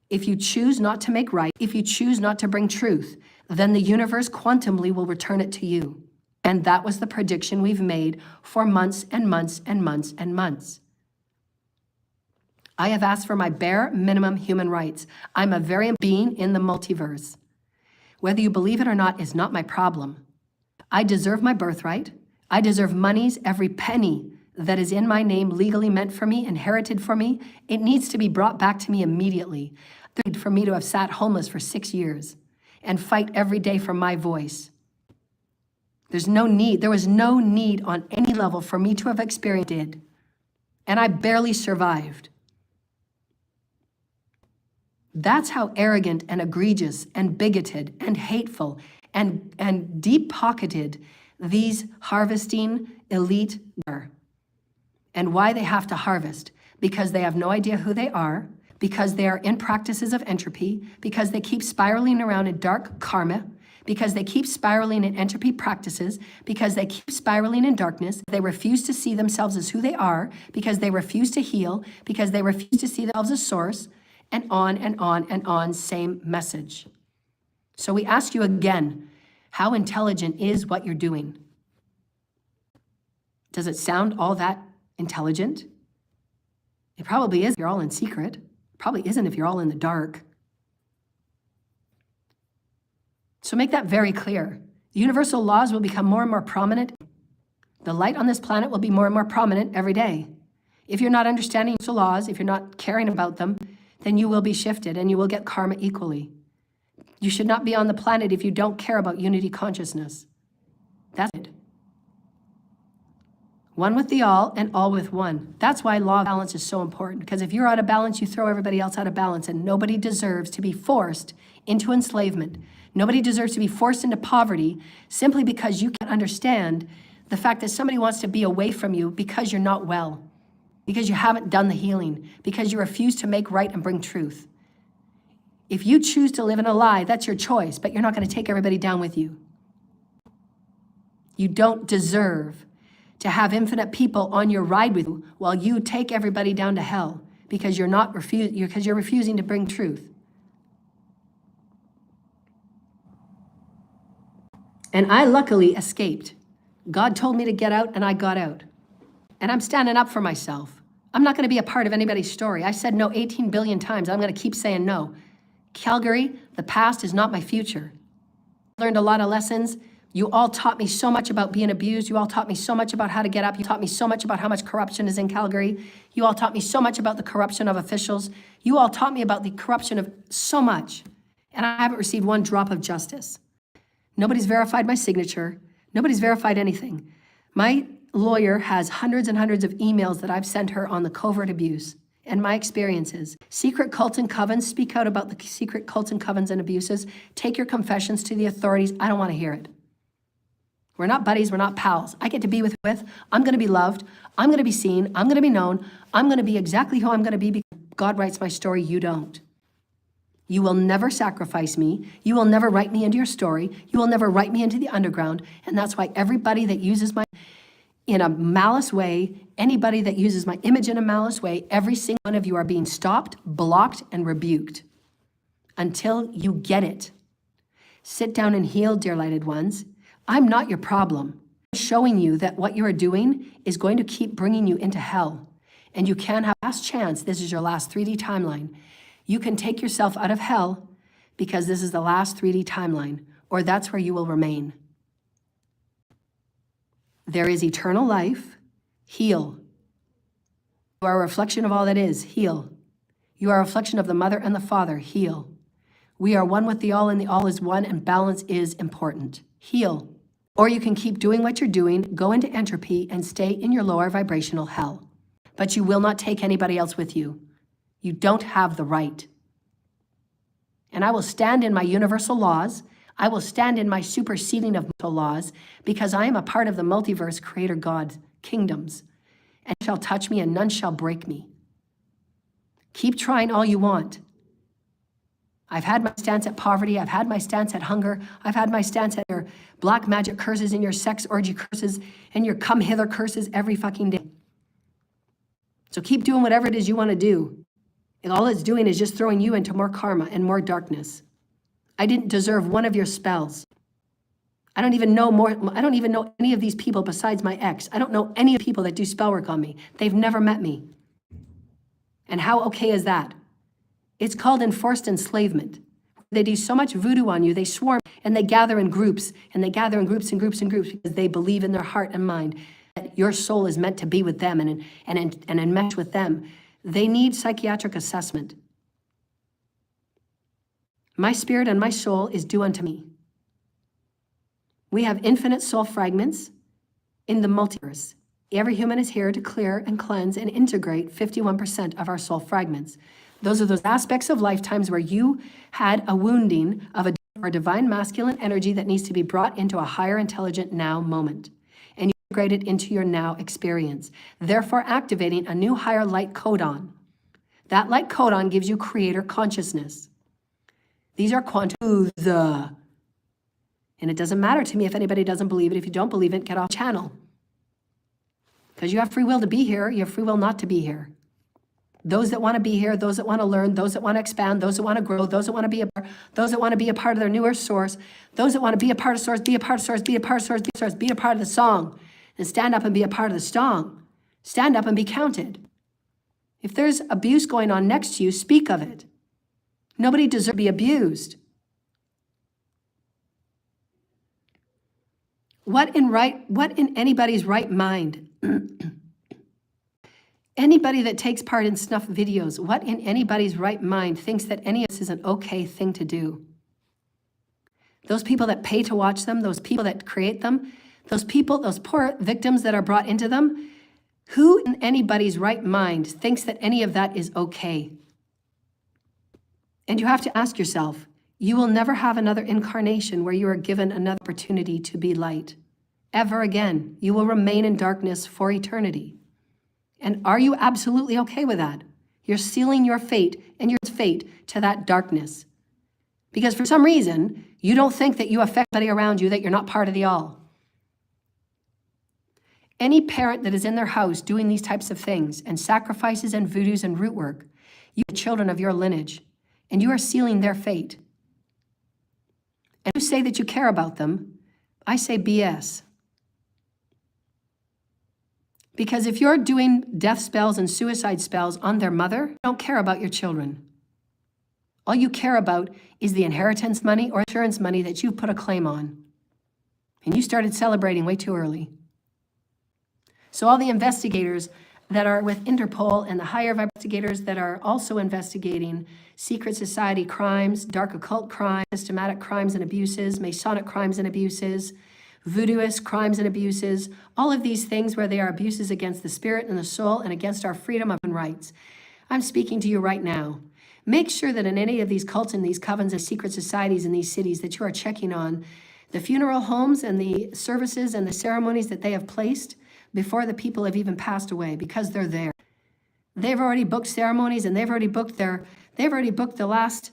If you choose not to make right, if you choose not to bring truth, then the universe quantumly will return it to you. And that was the prediction we've made for months and months and months and months. I have asked for my bare minimum human rights. I'm a very being in the multiverse. Whether you believe it or not is not my problem. I deserve my birthright. I deserve monies, every penny that is in my name legally meant for me, inherited for me. It needs to be brought back to me immediately. For me to have sat homeless for 6 years and fight every day for my voice. There was no need on any level for me to have experienced it. And I barely survived. That's how arrogant and egregious and bigoted and hateful and deep-pocketed these harvesting elite are. And why they have to harvest? Because they have no idea who they are, because they are in practices of entropy, because they keep spiraling around in dark karma, because they keep spiraling in entropy practices, because they keep spiraling in darkness. They refuse to see themselves as who they are, because they refuse to heal, because they refuse to see themselves as source, and on and on and on, same message. So we ask you again, how intelligent is what you're doing? Does it sound all that intelligent? It probably is if you're all in secret. Probably isn't if you're all in the dark. So make that very clear. The universal laws will become more and more prominent. The light on this planet will be more and more prominent every day. If you're not understanding the laws, if you're not caring about them, then you will be shifted and you will get karma equally. You should not be on the planet if you don't care about unity consciousness. That's it. One with the all and all with one. That's why law of balance is so important, because if you're out of balance, you throw everybody else out of balance, and nobody deserves to be forced into enslavement. Nobody deserves to be forced into poverty simply because you can't understand the fact that somebody wants to be away from you because you're not well, because you haven't done the healing, because you refuse to make right and bring truth. If you choose to live in a lie, that's your choice, but you're not going to take everybody down with you. You don't deserve to have infinite people on your ride with you while you take everybody down to hell because you're refusing to bring truth. And I luckily escaped. God told me to get out, and I got out. And I'm standing up for myself. I'm not going to be a part of anybody's story. I said no 18 billion times. I'm going to keep saying no. Calgary, the past is not my future. I learned a lot of lessons. You all taught me so much about being abused. You all taught me so much about how to get up. You taught me so much about how much corruption is in Calgary. You all taught me so much about the corruption of officials. You all taught me about the corruption of so much. And I haven't received one drop of justice. Nobody's verified my signature. Nobody's verified anything. My lawyer has hundreds and hundreds of emails that I've sent her on the covert abuse and my experiences. Secret cults and covens, speak out about the secret cults and covens and abuses. Take your confessions to the authorities. I don't want to hear it. We're not buddies, we're not pals. I get to be with, I'm going to be loved, I'm going to be seen, I'm going to be known, I'm going to be exactly who I'm going to be because God writes my story, you don't. You will never sacrifice me, you will never write me into your story, you will never write me into the underground, and that's why everybody that uses my in a malice way, anybody that uses my image in a malice way, every single one of you are being stopped, blocked, and rebuked until you get it. Sit down and heal, dear lighted ones. I'm not your problem. I'm showing you that what you are doing is going to keep bringing you into hell. And you can have last chance. This is your last 3D timeline. You can take yourself out of hell because this is the last 3D timeline, or that's where you will remain. There is eternal life. Heal. You are a reflection of all that is. Heal. You are a reflection of the Mother and the Father. Heal. We are one with the all, and the all is one, and balance is important. Heal. Or you can keep doing what you're doing, go into entropy, and stay in your lower vibrational hell. But you will not take anybody else with you. You don't have the right. And I will stand in my universal laws. I will stand in my superseding of laws because I am a part of the multiverse creator God's kingdoms. And shall touch me and none shall break me. Keep trying all you want. I've had my stance at poverty. I've had my stance at hunger. I've had my stance at your black magic curses and your sex orgy curses and your come hither curses every fucking day. So keep doing whatever it is you want to do. And all it's doing is just throwing you into more karma and more darkness. I didn't deserve one of your spells. I don't even know any of these people besides my ex. I don't know any of the people that do spell work on me. They've never met me. And how okay is that? It's called enforced enslavement. They do so much voodoo on you, they swarm and they gather in groups, and they gather in groups and groups and groups because they believe in their heart and mind that your soul is meant to be with them and enmesh with them. They need psychiatric assessment. My spirit and my soul is due unto me. We have infinite soul fragments in the multiverse. Every human is here to clear and cleanse and integrate 51% of our soul fragments. Those are those aspects of lifetimes where you had a wounding of a divine masculine energy that needs to be brought into a higher intelligent now moment. And you integrate it into your now experience, therefore activating a new higher light codon. That light codon gives you creator consciousness. These are quantum. And it doesn't matter to me if anybody doesn't believe it. If you don't believe it, get off channel. Because you have free will to be here, you have free will not to be here. Those that want to be here, those that want to learn, those that want to expand, those that want to grow, those that want to be those that want to be a part of their newer source, those that want to be a part of source, be a part of source, be a part of source, be a part of source, be a part of the song, and stand up and be a part of the song. Stand up and be counted. If there's abuse going on next to you, speak of it. Nobody deserves to be abused. What in anybody's right mind? Anybody that takes part in snuff videos, what in anybody's right mind thinks that any of this is an okay thing to do? Those people that pay to watch them, those people that create them, Those people, those poor victims that are brought into them, who in anybody's right mind thinks that any of that is okay? And you have to ask yourself, you will never have another incarnation where you are given another opportunity to be light. Ever again, you will remain in darkness for eternity. And are you absolutely okay with that? You're sealing your fate and your fate to that darkness. Because for some reason, you don't think that you affect anybody around you, that you're not part of the all. Any parent that is in their house doing these types of things and sacrifices and voodoos and root work, you are children of your lineage, and you are sealing their fate. And you say that you care about them, I say BS. Because if you're doing death spells and suicide spells on their mother, you don't care about your children. All you care about is the inheritance money or insurance money that you put a claim on. And you started celebrating way too early. So all the investigators that are with Interpol and the higher investigators that are also investigating secret society crimes, dark occult crimes, systematic crimes and abuses, Masonic crimes and abuses, voodooist crimes and abuses, all of these things where they are abuses against the spirit and the soul and against our freedom of human rights. I'm speaking to you right now. Make sure that in any of these cults and these covens and secret societies in these cities that you are checking on the funeral homes and the services and the ceremonies that they have placed before the people have even passed away, because they're there. They've already booked ceremonies and they've already booked the last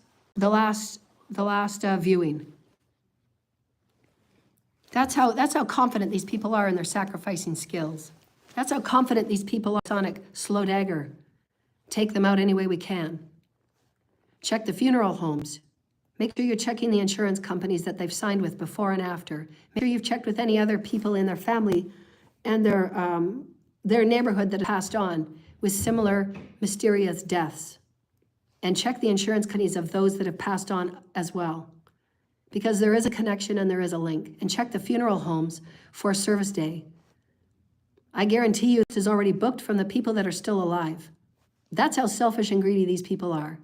viewing. That's how confident these people are in their sacrificing skills. That's how confident these people are. Sonic slow dagger. Take them out any way we can. Check the funeral homes. Make sure you're checking the insurance companies that they've signed with before and after. Make sure you've checked with any other people in their family and their neighborhood that have passed on with similar mysterious deaths. And check the insurance companies of those that have passed on as well. Because there is a connection and there is a link. And check the funeral homes for service day. I guarantee you this is already booked from the people that are still alive. That's how selfish and greedy these people are.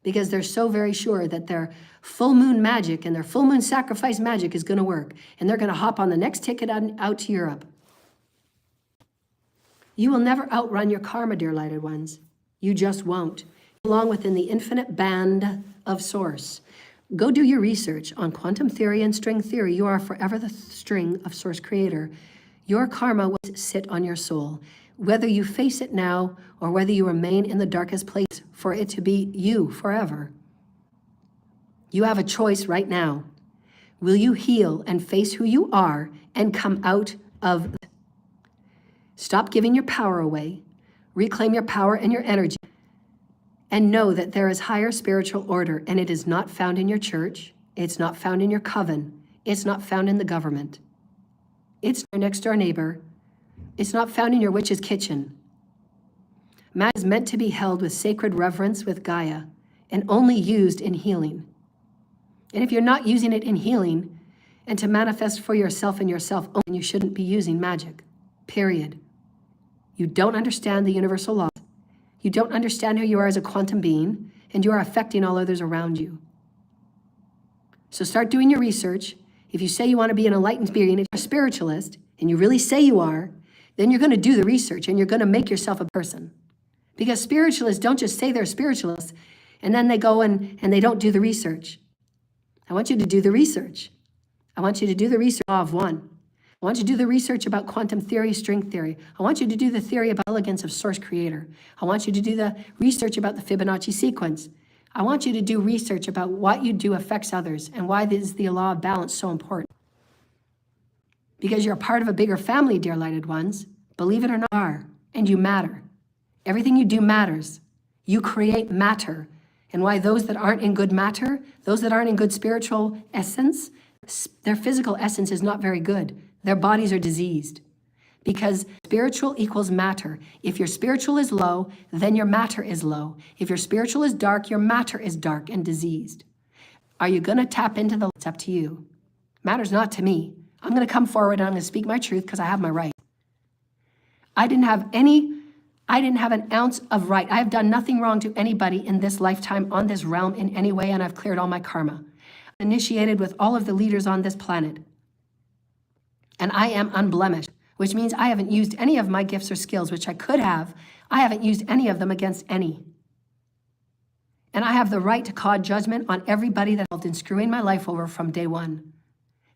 Because they're so very sure that their full moon magic and their full moon sacrifice magic is going to work. And they're going to hop on the next ticket out to Europe. You will never outrun your karma, dear lighted ones. You just won't. You belong within the infinite band of source. Go do your research on quantum theory and string theory. You are forever the string of source creator. Your karma will sit on your soul. Whether you face it now or whether you remain in the darkest place for it to be you forever. You have a choice right now. Will you heal and face who you are and come out of it? Stop giving your power away. Reclaim your power and your energy. And know that there is higher spiritual order, and it is not found in your church. It's not found in your coven. It's not found in the government. It's your next door neighbor. It's not found in your witch's kitchen. Man is meant to be held with sacred reverence with Gaia and only used in healing. And if you're not using it in healing and to manifest for yourself and yourself only, you shouldn't be using magic, period. You don't understand the universal laws. You don't understand who you are as a quantum being, and you are affecting all others around you. So start doing your research. If you say you want to be an enlightened being, if you're a spiritualist, and you really say you are, then you're going to do the research, and you're going to make yourself a person. Because spiritualists don't just say they're spiritualists, and then they go and they don't do the research. I want you to do the research. I want you to do the research of one. I want you to do the research about quantum theory, string theory. I want you to do the theory about elegance of source creator. I want you to do the research about the Fibonacci sequence. I want you to do research about what you do affects others and why is the law of balance so important. Because you're a part of a bigger family, dear lighted ones. Believe it or not, you are, and you matter. Everything you do matters. You create matter. And why those that aren't in good matter, those that aren't in good spiritual essence, their physical essence is not very good. Their bodies are diseased. Because spiritual equals matter. If your spiritual is low, then your matter is low. If your spiritual is dark, your matter is dark and diseased. Are you going to tap into the... It's up to you. Matters not to me. I'm going to come forward and I'm going to speak my truth because I have my right. I didn't have an ounce of right. I have done nothing wrong to anybody in this lifetime on this realm in any way, and I've cleared all my karma. Initiated with all of the leaders on this planet. And I am unblemished, which means I haven't used any of my gifts or skills, which I could have. I haven't used any of them against any. And I have the right to call judgment on everybody that's involved in screwing my life over from day one.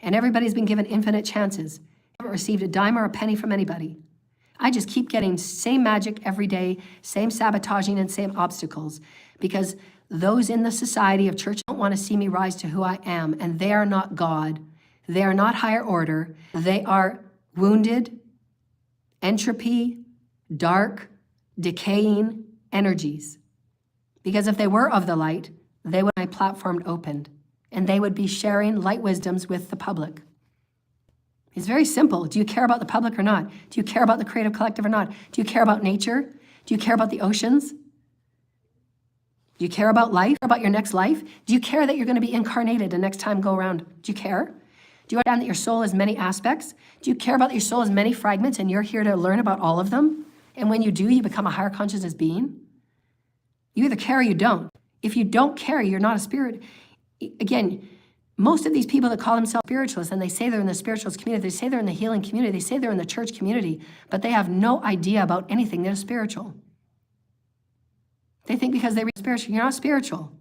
And everybody's been given infinite chances. I haven't received a dime or a penny from anybody. I just keep getting same magic every day, same sabotaging and same obstacles, because those in the society of church don't want to see me rise to who I am, and they are not God. They are not higher order. They are wounded, entropy, dark, decaying energies. Because if they were of the light, they would have my platform opened, and they would be sharing light wisdoms with the public. It's very simple. Do you care about the public or not? Do you care about the creative collective or not? Do you care about nature? Do you care about the oceans? Do you care about life, about your next life? Do you care that you're going to be incarnated the next time go around? Do you care? Do you understand that your soul has many aspects? Do you care about that your soul has many fragments and you're here to learn about all of them? And when you do, you become a higher consciousness being? You either care or you don't. If you don't care, you're not a spirit. Again, most of these people that call themselves spiritualists, and they say they're in the spiritualist community, they say they're in the healing community, they say they're in the church community, but they have no idea about anything that is spiritual. They think because they read spiritual, you're not spiritual.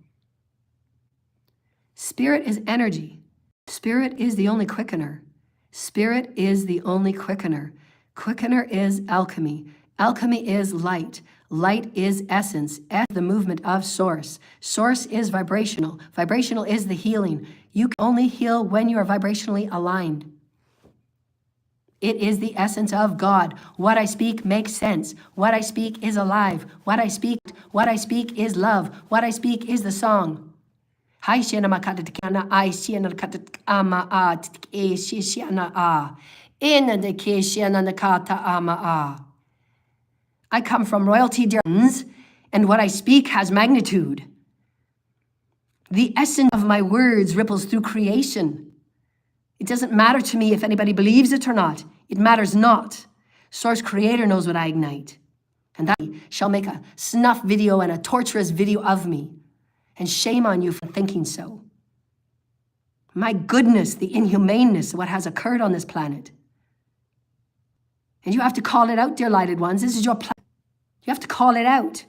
Spirit is energy. Spirit is the only quickener. Spirit is the only quickener. Quickener is alchemy. Alchemy is light. Light is essence. The movement of source. Source is vibrational. Vibrational is the healing. You can only heal when you are vibrationally aligned. It is the essence of God. What I speak makes sense. What I speak is alive. What I speak is love. What I speak is the song. I come from royalty, and what I speak has magnitude. The essence of my words ripples through creation. It doesn't matter to me if anybody believes it or not. It matters not. Source Creator knows what I ignite. And that shall make a snuff video and a torturous video of me. And shame on you for thinking so. My goodness, the inhumaneness of what has occurred on this planet. And you have to call it out, dear lighted ones. This is your planet. You have to call it out.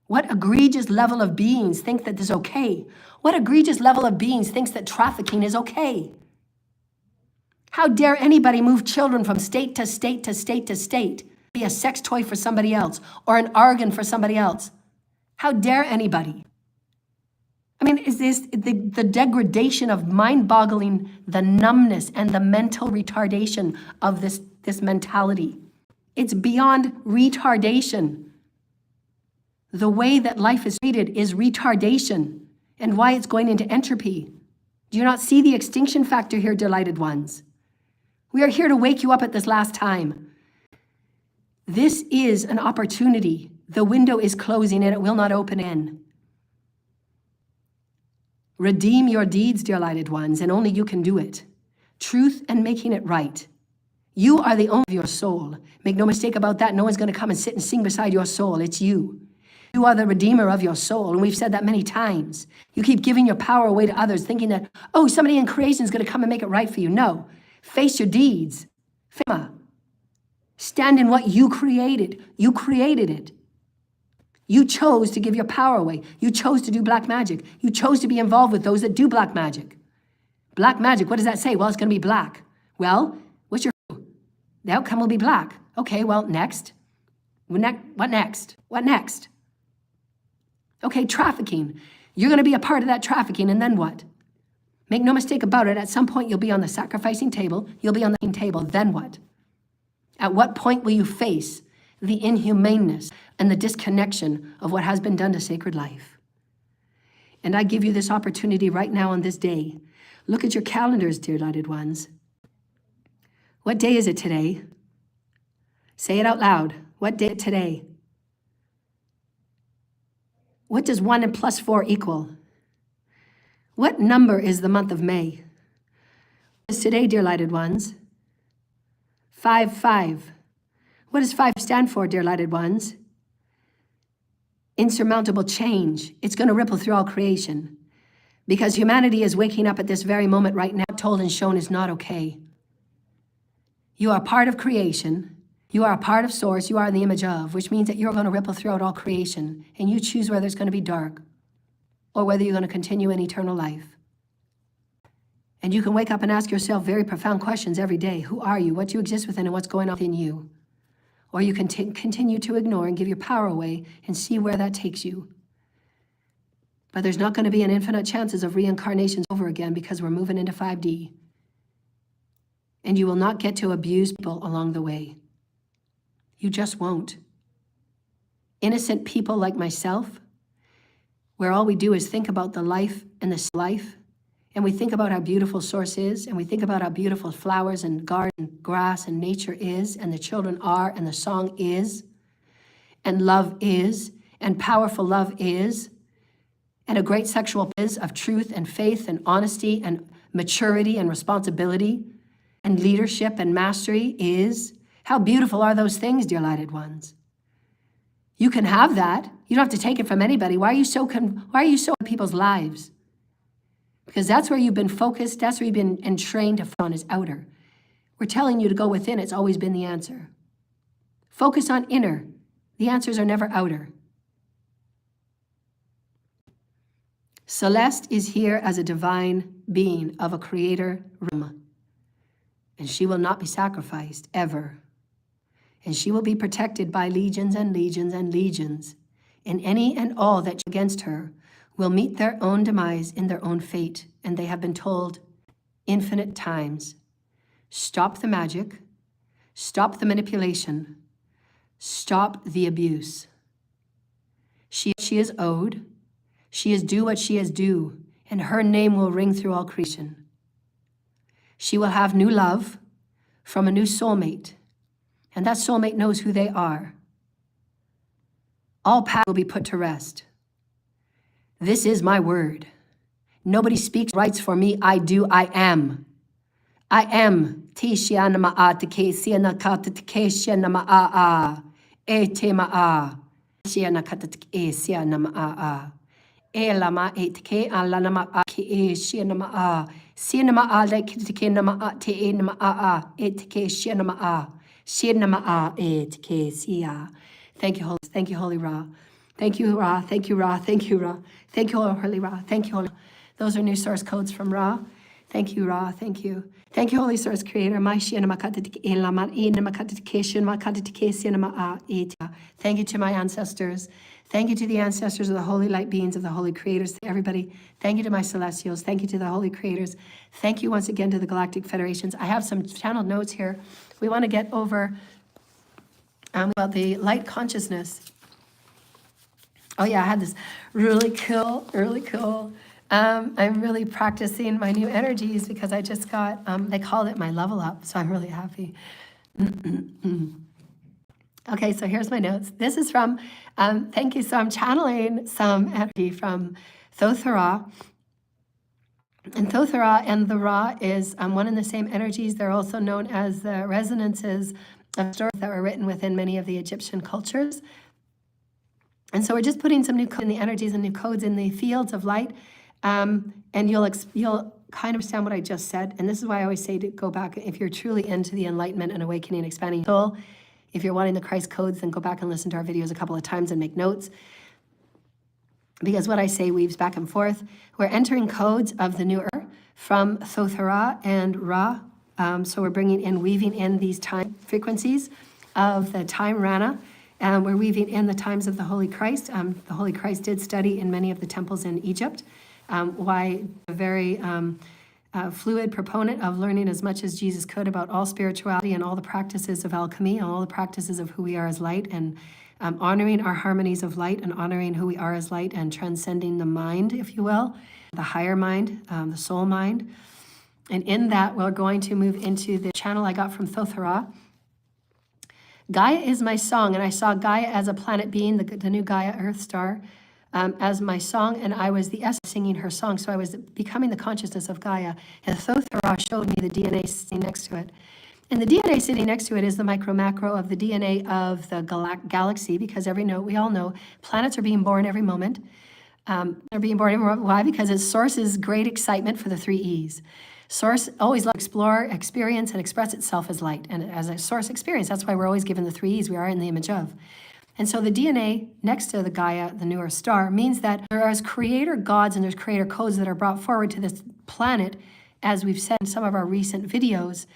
What egregious level of beings think that this is okay? What egregious level of beings thinks that trafficking is okay? How dare anybody move children from state to state to state to state, be a sex toy for somebody else or an organ for somebody else? How dare anybody? I mean, is this the degradation of mind-boggling, the numbness and the mental retardation of this mentality? It's beyond retardation. The way that life is treated is retardation, and why it's going into entropy. Do you not see the extinction factor here, delighted ones? We are here to wake you up at this last time. This is an opportunity. The window is closing and it will not open in. Redeem your deeds, dear lighted ones, and only you can do it. Truth and making it right. You are the owner of your soul. Make no mistake about that. No one's going to come and sit and sing beside your soul. It's you. You are the redeemer of your soul, and we've said that many times. You keep giving your power away to others, thinking that, oh, somebody in creation is going to come and make it right for you. No. Face your deeds. Stand in what you created. You created it. You chose to give your power away. You chose to do black magic. You chose to be involved with those that do black magic. Black magic, what does that say? Well, it's going to be black. Well, what's your... The outcome will be black. Okay, well, next. What next? What next? Okay, trafficking. You're going to be a part of that trafficking, and then what? Make no mistake about it, at some point you'll be on the sacrificing table, you'll be on the table, then what? At what point will you face the inhumaneness and the disconnection of what has been done to sacred life? And I give you this opportunity right now on this day. Look at your calendars, dear lighted ones. What day is it today? Say it out loud. What day is it today? What does 1 and plus 4 equal? What number is the month of May? What is today, dear lighted ones? 5-5. What does 5 stand for, dear lighted ones? Insurmountable change. It's going to ripple through all creation. Because humanity is waking up at this very moment right now, told and shown is not okay. You are part of creation. You are a part of source. You are in the image of, which means that you're going to ripple throughout all creation. And you choose whether it's going to be dark or whether you're going to continue in eternal life. And you can wake up and ask yourself very profound questions every day. Who are you? What do you exist within and what's going on within you? Or you can continue to ignore and give your power away and see where that takes you. But there's not going to be an infinite chances of reincarnations over again because we're moving into 5D. And you will not get to abuse people along the way. You just won't. Innocent people like myself, where all we do is think about the life and the life, and we think about how beautiful source is, and we think about how beautiful flowers and garden, grass and nature is, and the children are, and the song is, and love is, and powerful love is, and a great sexual is of truth and faith and honesty and maturity and responsibility and leadership and mastery is. How beautiful are those things, dear lighted ones? You can have that. You don't have to take it from anybody. Why are you so in people's lives? Because that's where you've been focused. That's where you've been entrained to focus on is outer. We're telling you to go within. It's always been the answer. Focus on inner. The answers are never outer. Celeste is here as a divine being of a creator realm. And she will not be sacrificed, ever. And she will be protected by legions and legions and legions. And any and all that against her will meet their own demise in their own fate. And they have been told infinite times, stop the magic, stop the manipulation, stop the abuse. She is owed, she is due what she is due, and her name will ring through all creation. She will have new love from a new soulmate, and that soulmate knows who they are. All past will be put to rest. This is my word. Nobody speaks rights for me. I do. I am. I am. Tishiana ma'a teke siana kata teke siana ma'a e te ma'a siana kata teke siana ma'a e lama e teke alana ma'a ke e siana ma'a siana ma'a le teke na ma'a te e na ma'a e teke siana ma'a e teke sia. Thank you, Holy Ra. Thank you, Ra. Thank you, Ra. Thank you, Ra. Thank you, Holy Ra. Thank you, Holy. Those are new source codes from Ra. Thank you, Ra. Thank you. Thank you, Holy Source Creator. Thank you to my ancestors. Thank you to the ancestors of the holy light beings, of the holy creators, to everybody. Thank you to my celestials. Thank you to the holy creators. Thank you once again to the galactic federations. I have some channeled notes here. We want to get over about the light consciousness. Oh yeah, I had this really cool. I'm really practicing my new energies because I just got, they called it my level up, so I'm really happy. Okay, so here's my notes. This is from, thank you, so I'm channeling some energy from Thothara. And Thothara and the Ra is one and the same energies. They're also known as the resonances of stories that were written within many of the Egyptian cultures. And so we're just putting some new codes in the energies and new codes in the fields of light. And you'll kind of understand what I just said. And this is why I always say to go back, if you're truly into the enlightenment and awakening and expanding soul, if you're wanting the Christ codes, then go back and listen to our videos a couple of times and make notes. Because what I say weaves back and forth. We're entering codes of the new earth from Thothara and Ra. So we're weaving in these time frequencies of the time Rana. And we're weaving in the times of the Holy Christ. The Holy Christ did study in many of the temples in Egypt. Why a very fluid proponent of learning as much as Jesus could about all spirituality and all the practices of alchemy and all the practices of who we are as light, and honoring our harmonies of light and honoring who we are as light and transcending the mind, if you will, the higher mind, the soul mind. And in that, we're going to move into the channel I got from Thothara. Gaia is my song, and I saw Gaia as a planet being, the new Gaia Earth star, as my song, and I was the essence singing her song, so I was becoming the consciousness of Gaia. And Thothara showed me the DNA sitting next to it. And the DNA sitting next to it is the micro-macro of the DNA of the galaxy, because we all know planets are being born every moment. They're being born every moment. Why? Because it sources great excitement for the 3 E's. Source always loves to explore, experience, and express itself as light. And as a source experience, that's why we're always given the 3 E's. We are in the image of. And so the DNA next to the Gaia, the newer star, means that there are creator gods and there's creator codes that are brought forward to this planet. As we've said in some of our recent videos,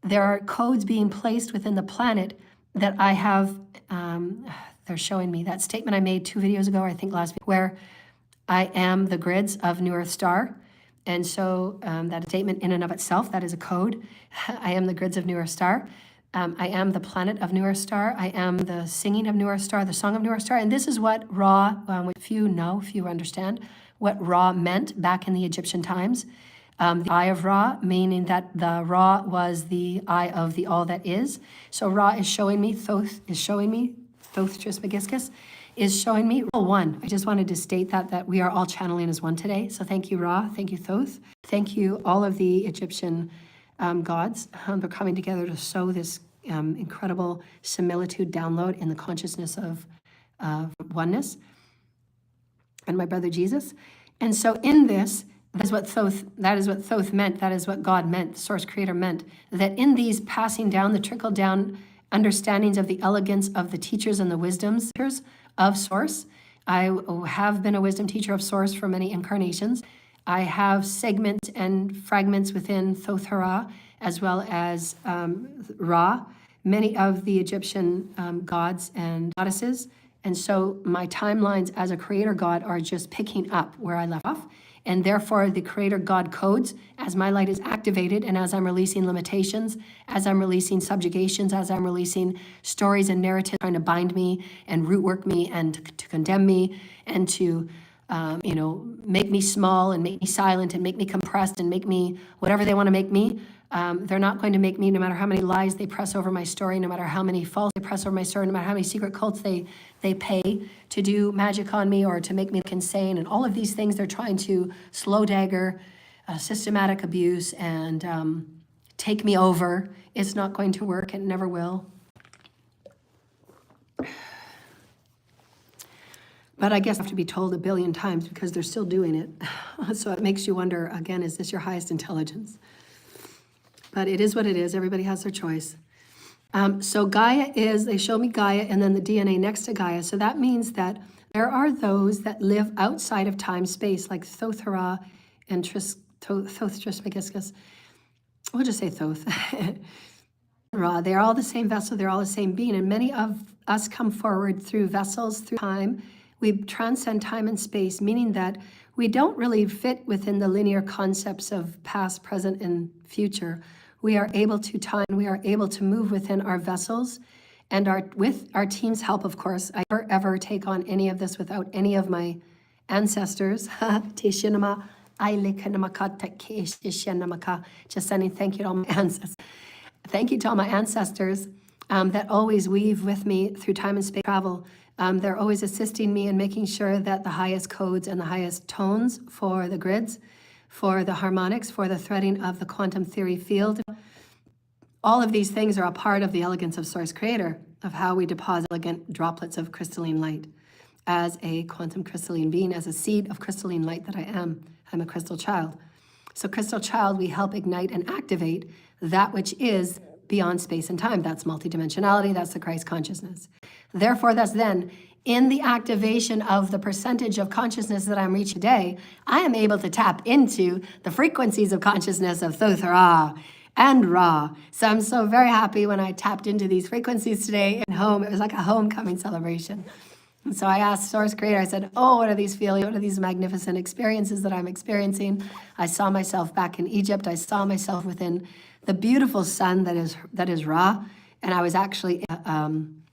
there are codes being placed within the planet that I have, they're showing me that statement I made 2 videos ago, I think last week, where I am the grids of New Earth Star. And so that statement in and of itself, that is a code. I am the grids of New Earth Star. I am the planet of New Earth Star. I am the singing of New Earth Star, the song of New Earth Star. And this is what Ra, which few know, few understand, what Ra meant back in the Egyptian times. The eye of Ra, meaning that the Ra was the eye of the all that is. So Ra is showing me, Thoth is showing me, Thoth Trismegistus is showing me one. I just wanted to state that we are all channeling as one today. So thank you, Ra. Thank you, Thoth. Thank you, all of the Egyptian gods. They're coming together to sow this incredible similitude download in the consciousness of oneness and my brother Jesus. And so in this, that is what Thoth meant. That is what God meant, the source creator meant. That in these passing down, the trickle down understandings of the elegance of the teachers and the wisdoms of source. I have been a wisdom teacher of source for many incarnations. I have segments and fragments within Thoth Hara, as well as Ra, many of the Egyptian gods and goddesses. And so my timelines as a creator God are just picking up where I left off. And therefore, the creator God codes, as my light is activated and as I'm releasing limitations, as I'm releasing subjugations, as I'm releasing stories and narratives trying to bind me and root work me and to condemn me and to, make me small and make me silent and make me compressed and make me whatever they want to make me. They're not going to make me, no matter how many lies they press over my story, no matter how many false they press over my story, no matter how many secret cults they pay to do magic on me or to make me look insane. And all of these things, they're trying to slow dagger, systematic abuse, and take me over. It's not going to work. It never will. But I guess I have to be told 1 billion times because they're still doing it. So it makes you wonder, again, is this your highest intelligence? But it is what it is. Everybody has their choice. So Gaia is, they show me Gaia and then the DNA next to Gaia. So that means that there are those that live outside of time, space, like Thoth Hara and Thoth Trismegistus. We'll just say Thoth. Ra. They're all the same vessel. They're all the same being. And many of us come forward through vessels, through time. We transcend time and space, meaning that we don't really fit within the linear concepts of past, present, and future. We are able to time, we are able to move within our vessels and with our team's help, of course. I never ever take on any of this without any of my ancestors. Just sending thank you to all my ancestors. Thank you to all my ancestors that always weave with me through time and space travel. They're always assisting me in making sure that the highest codes and the highest tones for the grids, for the harmonics, for the threading of the quantum theory field. All of these things are a part of the elegance of Source Creator, of how we deposit elegant droplets of crystalline light as a quantum crystalline being, as a seed of crystalline light that I am. I'm a crystal child. So crystal child, we help ignite and activate that which is beyond space and time. That's multidimensionality, that's the Christ consciousness. Therefore, that's then in the activation of the percentage of consciousness that I'm reaching today, I am able to tap into the frequencies of consciousness of Thoth Ra and Ra. So I'm so very happy when I tapped into these frequencies today in home. It was like a homecoming celebration. And so I asked Source Creator, I said, oh, what are these feelings? What are these magnificent experiences that I'm experiencing? I saw myself back in Egypt. I saw myself within the beautiful sun that is Ra. And I was actually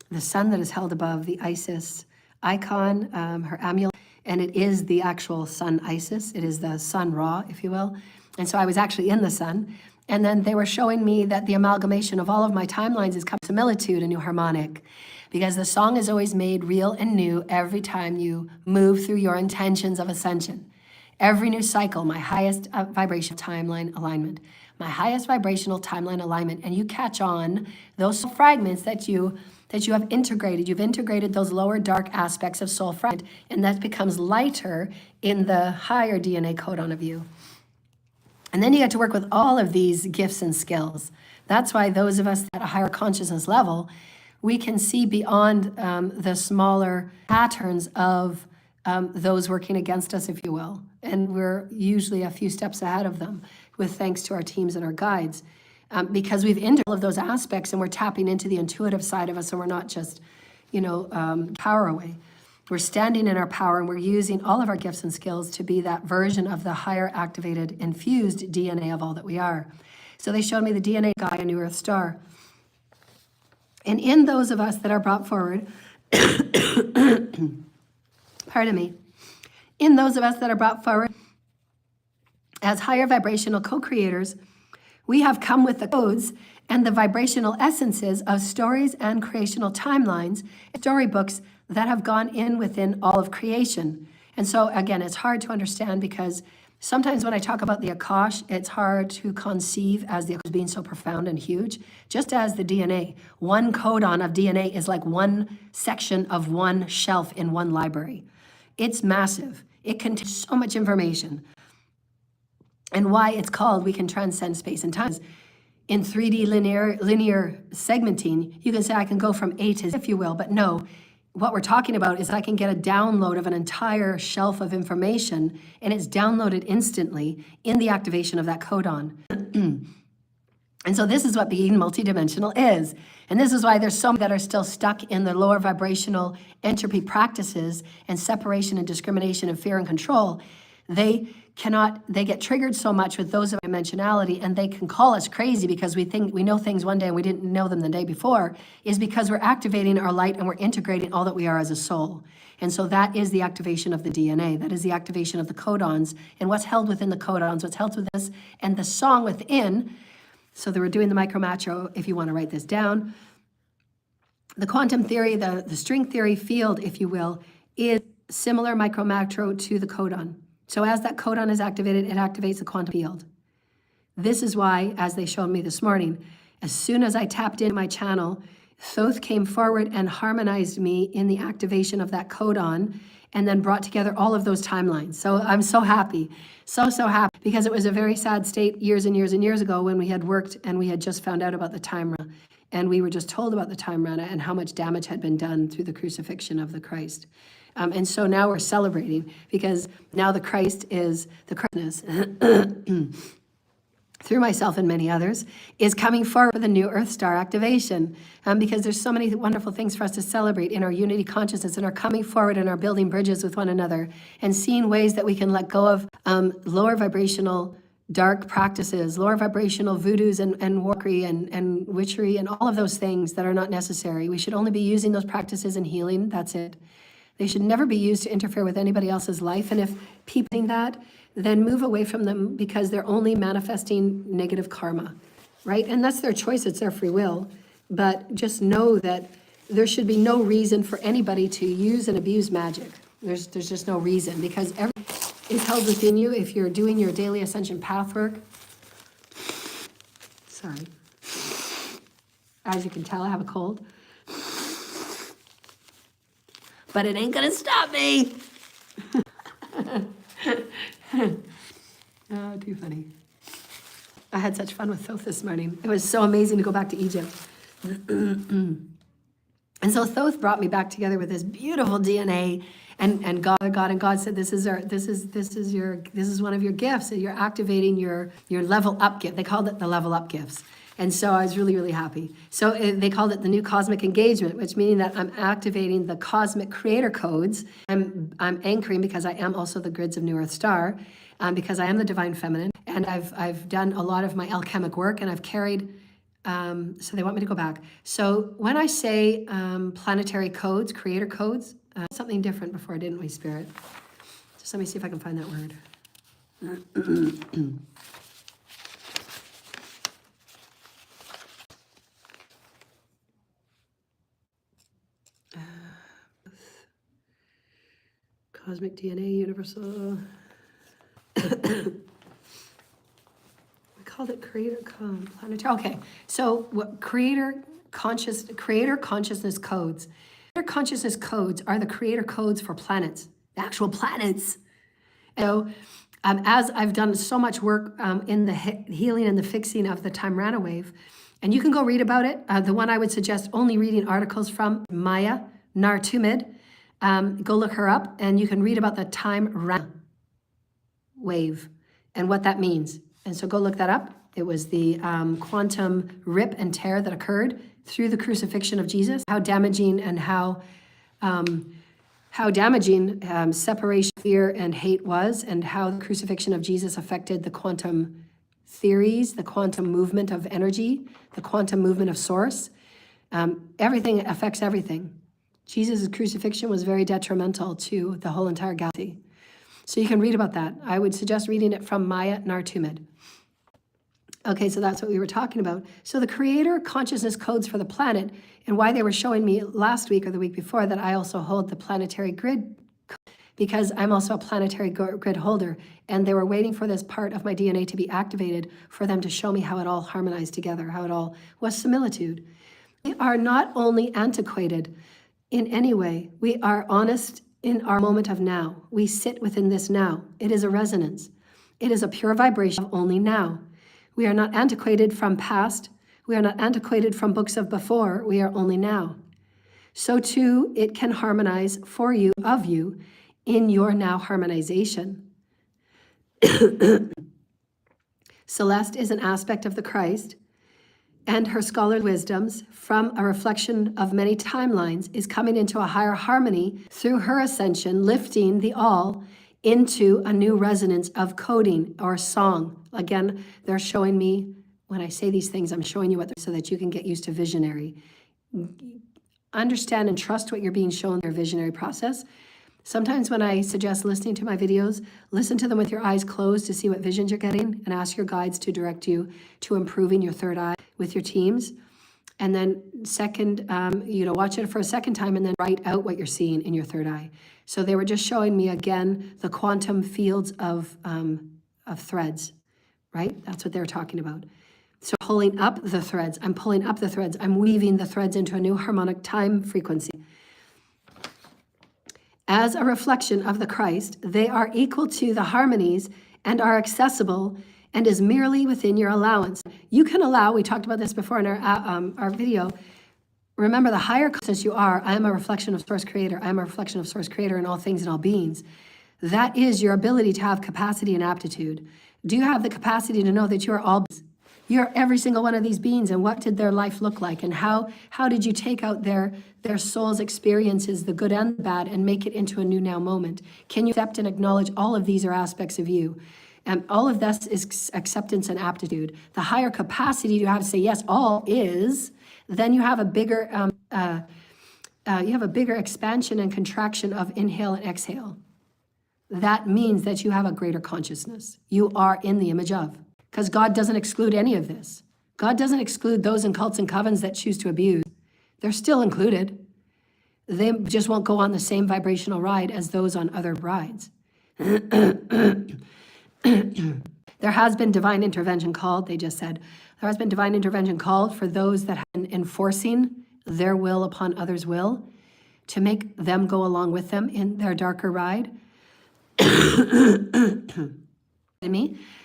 the sun that is held above the Isis icon, her amulet. And it is the actual sun Isis. It is the sun Ra, if you will. And so I was actually in the sun. And then they were showing me that the amalgamation of all of my timelines is come similitude, a new harmonic. Because the song is always made real and new every time you move through your intentions of ascension. Every new cycle, my highest vibrational timeline alignment. My highest vibrational timeline alignment. And you catch on those fragments that you have integrated. You've integrated those lower dark aspects of soul fragment, and that becomes lighter in the higher DNA codon of you. And then you get to work with all of these gifts and skills. That's why those of us at a higher consciousness level, we can see beyond the smaller patterns of those working against us, if you will. And we're usually a few steps ahead of them with thanks to our teams and our guides. Because we've entered all of those aspects and we're tapping into the intuitive side of us, and we're not just, power away. We're standing in our power and we're using all of our gifts and skills to be that version of the higher activated, infused DNA of all that we are. So they showed me the DNA guy, a new Earth star. And in those of us that are brought forward, pardon me, in those of us that are brought forward as higher vibrational co-creators, we have come with the codes and the vibrational essences of stories and creational timelines, storybooks that have gone in within all of creation. And so again, it's hard to understand because sometimes when I talk about the Akash, it's hard to conceive as the Akash being so profound and huge, just as the DNA. One codon of DNA is like one section of one shelf in one library. It's massive. It contains so much information. And why it's called we can transcend space and time. In 3D linear segmenting, you can say I can go from A to Z, if you will, but no, what we're talking about is I can get a download of an entire shelf of information, and it's downloaded instantly in the activation of that codon. And so this is what being multidimensional is. And this is why there's so many that are still stuck in the lower vibrational entropy practices and separation and discrimination and fear and control. They get triggered so much with those of dimensionality, and they can call us crazy because we think we know things one day and we didn't know them the day before, is because we're activating our light and we're integrating all that we are as a soul. And so that is the activation of the DNA. That is the activation of the codons and what's held within the codons, what's held within this, and the song within. So they were doing the micro macro, if you want to write this down. The quantum theory, the string theory field, if you will, is similar micro macro to the codon. So as that codon is activated, it activates the quantum field. This is why, as they showed me this morning, as soon as I tapped into my channel, Thoth came forward and harmonized me in the activation of that codon and then brought together all of those timelines. So I'm so happy, so happy, because it was a very sad state years and years and years ago when we had worked and we had just found out about the time rana, and we were just told about the time rana and how much damage had been done through the crucifixion of the Christ. And so now we're celebrating because now the Christ is the Christness, through myself and many others, is coming forward with a new Earth Star activation, because there's so many wonderful things for us to celebrate in our unity consciousness and our coming forward and our building bridges with one another and seeing ways that we can let go of lower vibrational dark practices, lower vibrational voodoos and warkery and witchery and all of those things that are not necessary. We should only be using those practices in healing. That's it. They should never be used to interfere with anybody else's life. And if people think that, then move away from them because they're only manifesting negative karma, right? And that's their choice, it's their free will. But just know that there should be no reason for anybody to use and abuse magic. There's just no reason, because everything is held within you if you're doing your daily ascension path work. Sorry. As you can tell, I have a cold. But it ain't gonna stop me. Oh, too funny. I had such fun with Thoth this morning. It was so amazing to go back to Egypt. And so Thoth brought me back together with this beautiful DNA, and God said, this is one of your gifts. And you're activating your level up gift. They called it the level up gifts. And so I was really, really happy. So they called it the new cosmic engagement, which meaning that I'm activating the cosmic creator codes. I'm anchoring because I am also the grids of New Earth Star, because I am the divine feminine. And I've done a lot of my alchemic work, and I've carried, so they want me to go back. So when I say planetary codes, creator codes, something different before, didn't we, Spirit? Just let me see if I can find that word. Cosmic DNA, universal. We called it creator planetary. Okay, so what creator consciousness codes. Creator consciousness codes are the creator codes for planets, the actual planets. So As I've done so much work in the healing and the fixing of the Timrana wave, and you can go read about it. The one I would suggest only reading articles from Maya Nartumid. Go look her up and you can read about the Timrana wave and what that means. And so go look that up. It was the quantum rip and tear that occurred through the crucifixion of Jesus, how damaging and how damaging separation, fear, and hate was, and how the crucifixion of Jesus affected the quantum theories, the quantum movement of energy, the quantum movement of source. Everything affects everything. Jesus' crucifixion was very detrimental to the whole entire galaxy. So you can read about that. I would suggest reading it from Maya Nartumid. Okay, so that's what we were talking about. So the creator consciousness codes for the planet, and why they were showing me last week or the week before that I also hold the planetary grid, because I'm also a planetary grid holder, and they were waiting for this part of my DNA to be activated for them to show me how it all harmonized together, how it all was similitude. We are not only antiquated in any way, we are honest in our moment of now. We sit within this now. It is a resonance. It is a pure vibration of only now. We are not antiquated from past. We are not antiquated from books of before. We are only now. So too, it can harmonize for you, of you, in your now harmonization. Celeste is an aspect of the Christ, and her scholar wisdoms, from a reflection of many timelines, is coming into a higher harmony through her ascension, lifting the all into a new resonance of coding or song. Again, they're showing me, when I say these things, I'm showing you what so that you can get used to visionary. Understand and trust what you're being shown in their visionary process. Sometimes when I suggest listening to my videos, listen to them with your eyes closed to see what visions you're getting, and ask your guides to direct you to improving your third eye with your teams. And then second, watch it for a second time and then write out what you're seeing in your third eye. So they were just showing me again the quantum fields of threads, right? That's what they were talking about. So pulling up the threads, I'm pulling up the threads. I'm weaving the threads into a new harmonic time frequency. As a reflection of the Christ, they are equal to the harmonies and are accessible and is merely within your allowance. You can allow, we talked about this before in our video, remember the higher consciousness you are, I am a reflection of Source Creator, I am a reflection of Source Creator in all things and all beings. That is your ability to have capacity and aptitude. Do you have the capacity to know that you are all beings? You're every single one of these beings, and what did their life look like, and how did you take out their soul's experiences, the good and the bad, and make it into a new now moment? Can you accept and acknowledge all of these are aspects of you? And all of this is acceptance and aptitude. The higher capacity you have to say yes, all is, then you have a bigger expansion and contraction of inhale and exhale. That means that you have a greater consciousness. You are in the image of. Because God doesn't exclude any of this. God doesn't exclude those in cults and covens that choose to abuse. They're still included. They just won't go on the same vibrational ride as those on other rides. There has been divine intervention called, they just said, there has been divine intervention called for those that have been enforcing their will upon others' will to make them go along with them in their darker ride.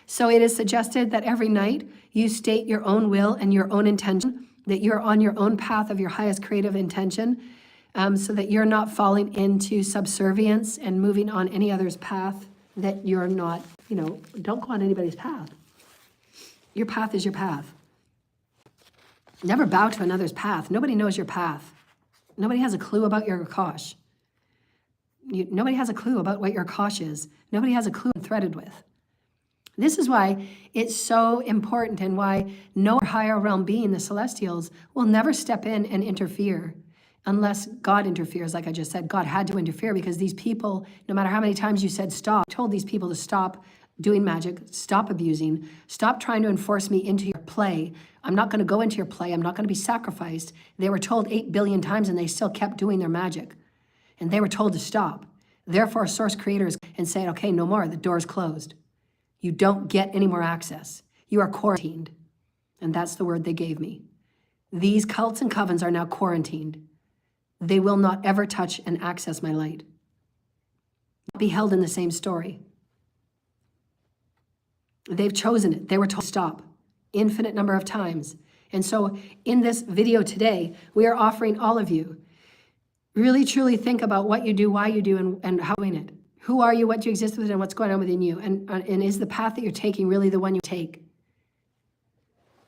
So it is suggested that every night you state your own will and your own intention, that you're on your own path of your highest creative intention, so that you're not falling into subservience and moving on any other's path, that you're not, don't go on anybody's path. Your path is your path. Never bow to another's path. Nobody knows your path. Nobody has a clue about your Akash. Nobody has a clue about what your Akash is. Nobody has a clue I'm threaded with. This is why it's so important, and why no higher realm being, the Celestials, will never step in and interfere unless God interferes. Like I just said, God had to interfere, because these people, no matter how many times you said stop, told these people to stop doing magic, stop abusing, stop trying to enforce me into your play. I'm not going to go into your play. I'm not going to be sacrificed. They were told 8 billion times, and they still kept doing their magic. And they were told to stop. Therefore, Source Creators and saying, okay, no more, the door's closed. You don't get any more access. You are quarantined. And that's the word they gave me. These cults and covens are now quarantined. They will not ever touch and access my light. Be held in the same story. They've chosen it. They were told to stop infinite number of times. And so in this video today, we are offering all of you, really truly think about what you do, why you do, and how you're doing it. Who are you, what you exist with, and what's going on within you? And is the path that you're taking really the one you take?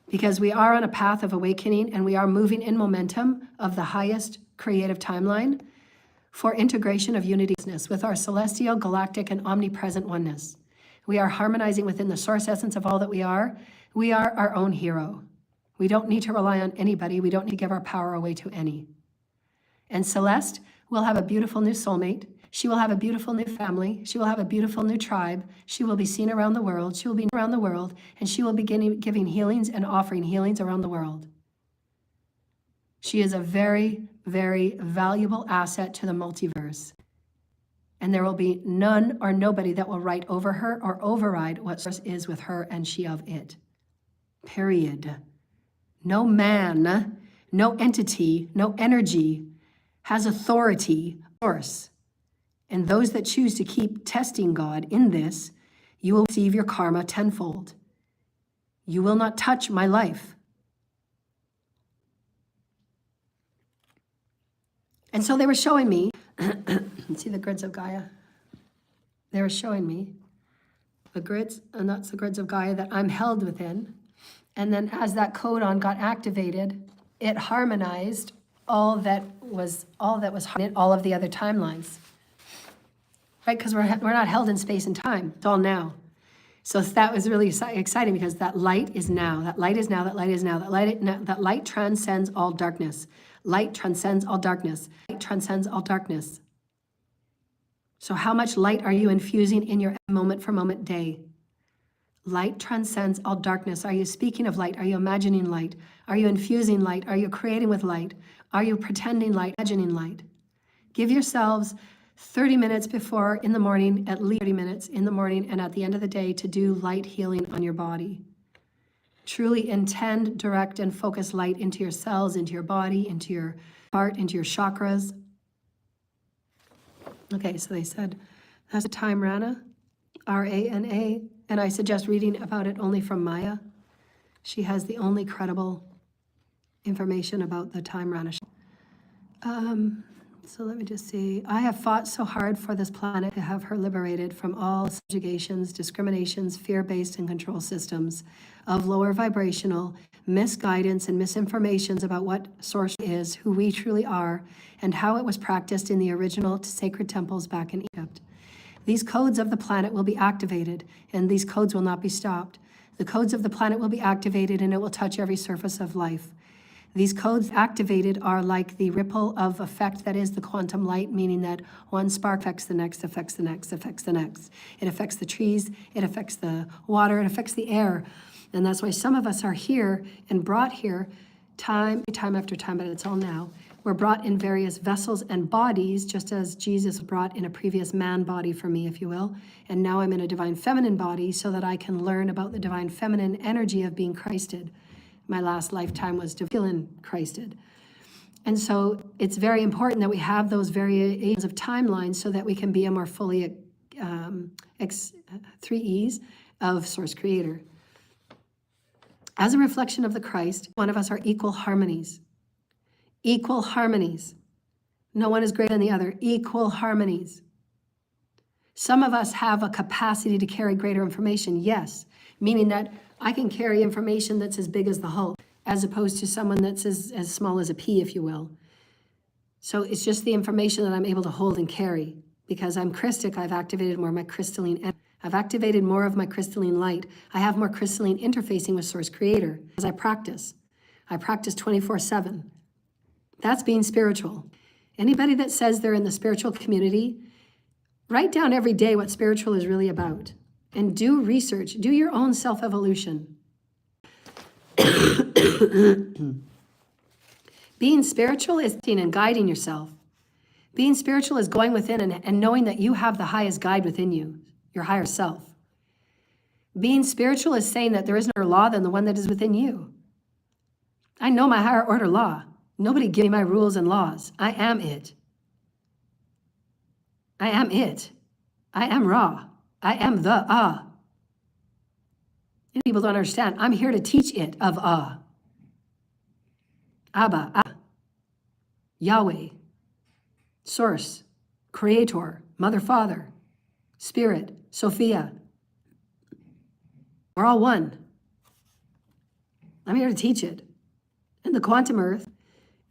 Because we are on a path of awakening, and we are moving in momentum of the highest creative timeline for integration of unity with our celestial, galactic, and omnipresent oneness. We are harmonizing within the source essence of all that we are. We are our own hero. We don't need to rely on anybody. We don't need to give our power away to any. And Celeste will have a beautiful new soulmate. She will have a beautiful new family. She will have a beautiful new tribe. She will be seen around the world. She will be around the world, and she will be giving healings and offering healings around the world. She is a very, very valuable asset to the multiverse. And there will be none or nobody that will write over her or override what source is with her and she of it. Period. No man, no entity, no energy has authority, source. And those that choose to keep testing God in this, you will receive your karma tenfold. You will not touch my life. And so they were showing me, see the grids of Gaia? They were showing me the grids, and that's the grids of Gaia that I'm held within. And then as that codon got activated, it harmonized all that was in all of the other timelines. Right, because we're not held in space and time. It's all now. So that was really exciting because that light is now. That light is now. That light is now. That light transcends all darkness. Light transcends all darkness. Light transcends all darkness. So how much light are you infusing in your moment for moment day? Light transcends all darkness. Are you speaking of light? Are you imagining light? Are you infusing light? Are you creating with light? Are you pretending light, imagining light? Give yourselves 30 minutes before in the morning, at least 30 minutes in the morning and at the end of the day to do light healing on your body. Truly intend, direct, and focus light into your cells, into your body, into your heart, into your chakras. Okay, so they said, that's a time Rana, R-A-N-A, and I suggest reading about it only from Maya. She has the only credible information about the time Rana. So let me just see. I have fought so hard for this planet to have her liberated from all subjugations, discriminations, fear-based and control systems of lower vibrational misguidance and misinformations about what source is, who we truly are, and how it was practiced in the original sacred temples back in Egypt. These codes of the planet will be activated, and these codes will not be stopped. The codes of the planet will be activated, and it will touch every surface of life. These codes activated are like the ripple of effect that is the quantum light, meaning that one spark affects the next, affects the next, affects the next. It affects the trees, it affects the water, it affects the air. And that's why some of us are here and brought here time after time, but it's all now. We're brought in various vessels and bodies, just as Jesus brought in a previous man body for me, if you will. And now I'm in a divine feminine body so that I can learn about the divine feminine energy of being Christed. My last lifetime was to feel in Christed. And so it's very important that we have those variations of timelines so that we can be a more fully 3 E's of Source Creator. As a reflection of the Christ, one of us are equal harmonies. Equal harmonies. No one is greater than the other. Equal harmonies. Some of us have a capacity to carry greater information, yes, meaning that I can carry information that's as big as the Hulk, as opposed to someone that's as small as a pea, if you will. So it's just the information that I'm able to hold and carry. Because I'm Christic, I've activated more of my crystalline energy. I've activated more of my crystalline light. I have more crystalline interfacing with Source Creator as I practice. I practice 24/7. That's being spiritual. Anybody that says they're in the spiritual community, write down every day what spiritual is really about. And do research, do your own self-evolution. Being spiritual is and guiding yourself. Being spiritual is going within and knowing that you have the highest guide within you, your higher self. Being spiritual is saying that there is no other law than the one that is within you. I know my higher order law. Nobody give me my rules and laws. I am it. I am it. I am Ra. I am the Ah. People don't understand. I'm here to teach it of Abba, Yahweh, Source, Creator, Mother, Father, Spirit, Sophia. We're all one. I'm here to teach it. In the quantum earth,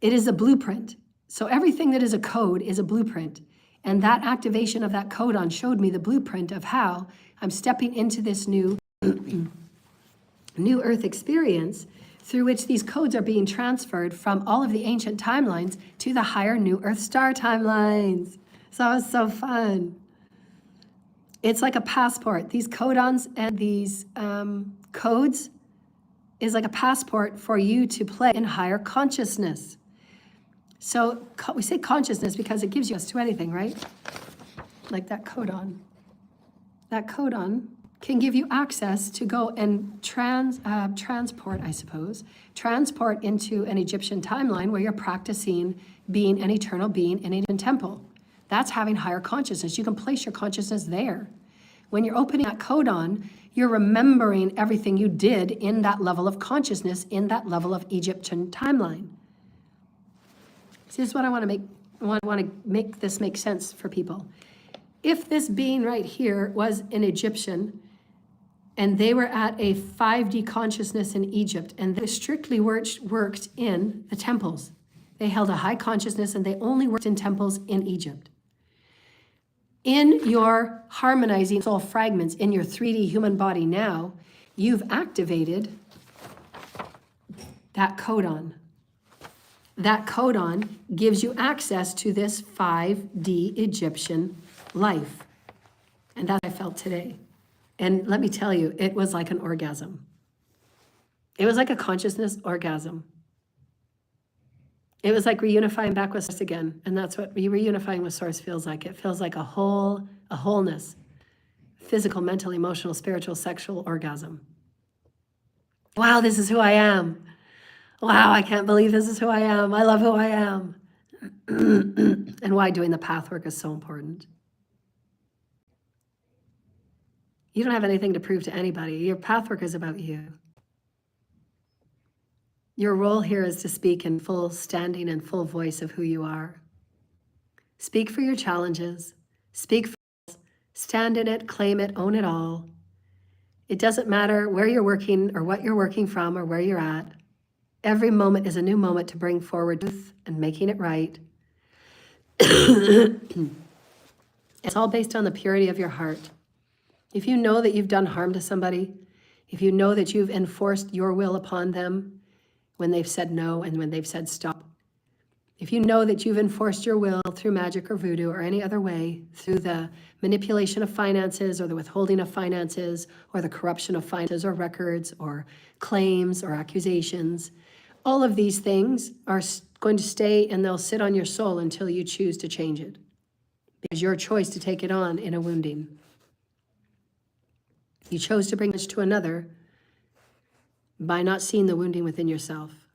it is a blueprint. So everything that is a code is a blueprint. And that activation of that codon showed me the blueprint of how I'm stepping into this new earth experience through which these codes are being transferred from all of the ancient timelines to the higher new earth star timelines. So it was so fun. It's like a passport. These codons and these codes is like a passport for you to play in higher consciousness. So we say consciousness because it gives you access to anything, right? Like that codon. That codon can give you access to go and transport into an Egyptian timeline where you're practicing being an eternal being in a temple. That's having higher consciousness. You can place your consciousness there. When you're opening that codon, you're remembering everything you did in that level of consciousness, in that level of Egyptian timeline. See, this is what I want to make. I want to make this make sense for people. If this being right here was an Egyptian, and they were at a 5D consciousness in Egypt, and they strictly worked in the temples. They held a high consciousness, and they only worked in temples in Egypt. In your harmonizing soul fragments in your 3D human body now, you've activated that codon. That codon gives you access to this 5D Egyptian life. And that's what I felt today. And let me tell you, it was like an orgasm. It was like a consciousness orgasm. It was like reunifying back with Source again. And that's what reunifying with Source feels like. It feels like a wholeness. Physical, mental, emotional, spiritual, sexual orgasm. Wow, this is who I am. Wow, I can't believe this is who I am. I love who I am. And why doing the path work is so important. You don't have anything to prove to anybody. Your path work is about you. Your role here is to speak in full standing and full voice of who you are. Speak for your challenges. Speak for it. Stand in it, claim it, own it all. It doesn't matter where you're working or what you're working from or where you're at. Every moment is a new moment to bring forward truth and making it right. It's all based on the purity of your heart. If you know that you've done harm to somebody, if you know that you've enforced your will upon them when they've said no and when they've said stop, if you know that you've enforced your will through magic or voodoo or any other way, through the manipulation of finances or the withholding of finances or the corruption of finances or records or claims or accusations, all of these things are going to stay and they'll sit on your soul until you choose to change it. Because your choice to take it on in a wounding. You chose to bring it to another by not seeing the wounding within yourself.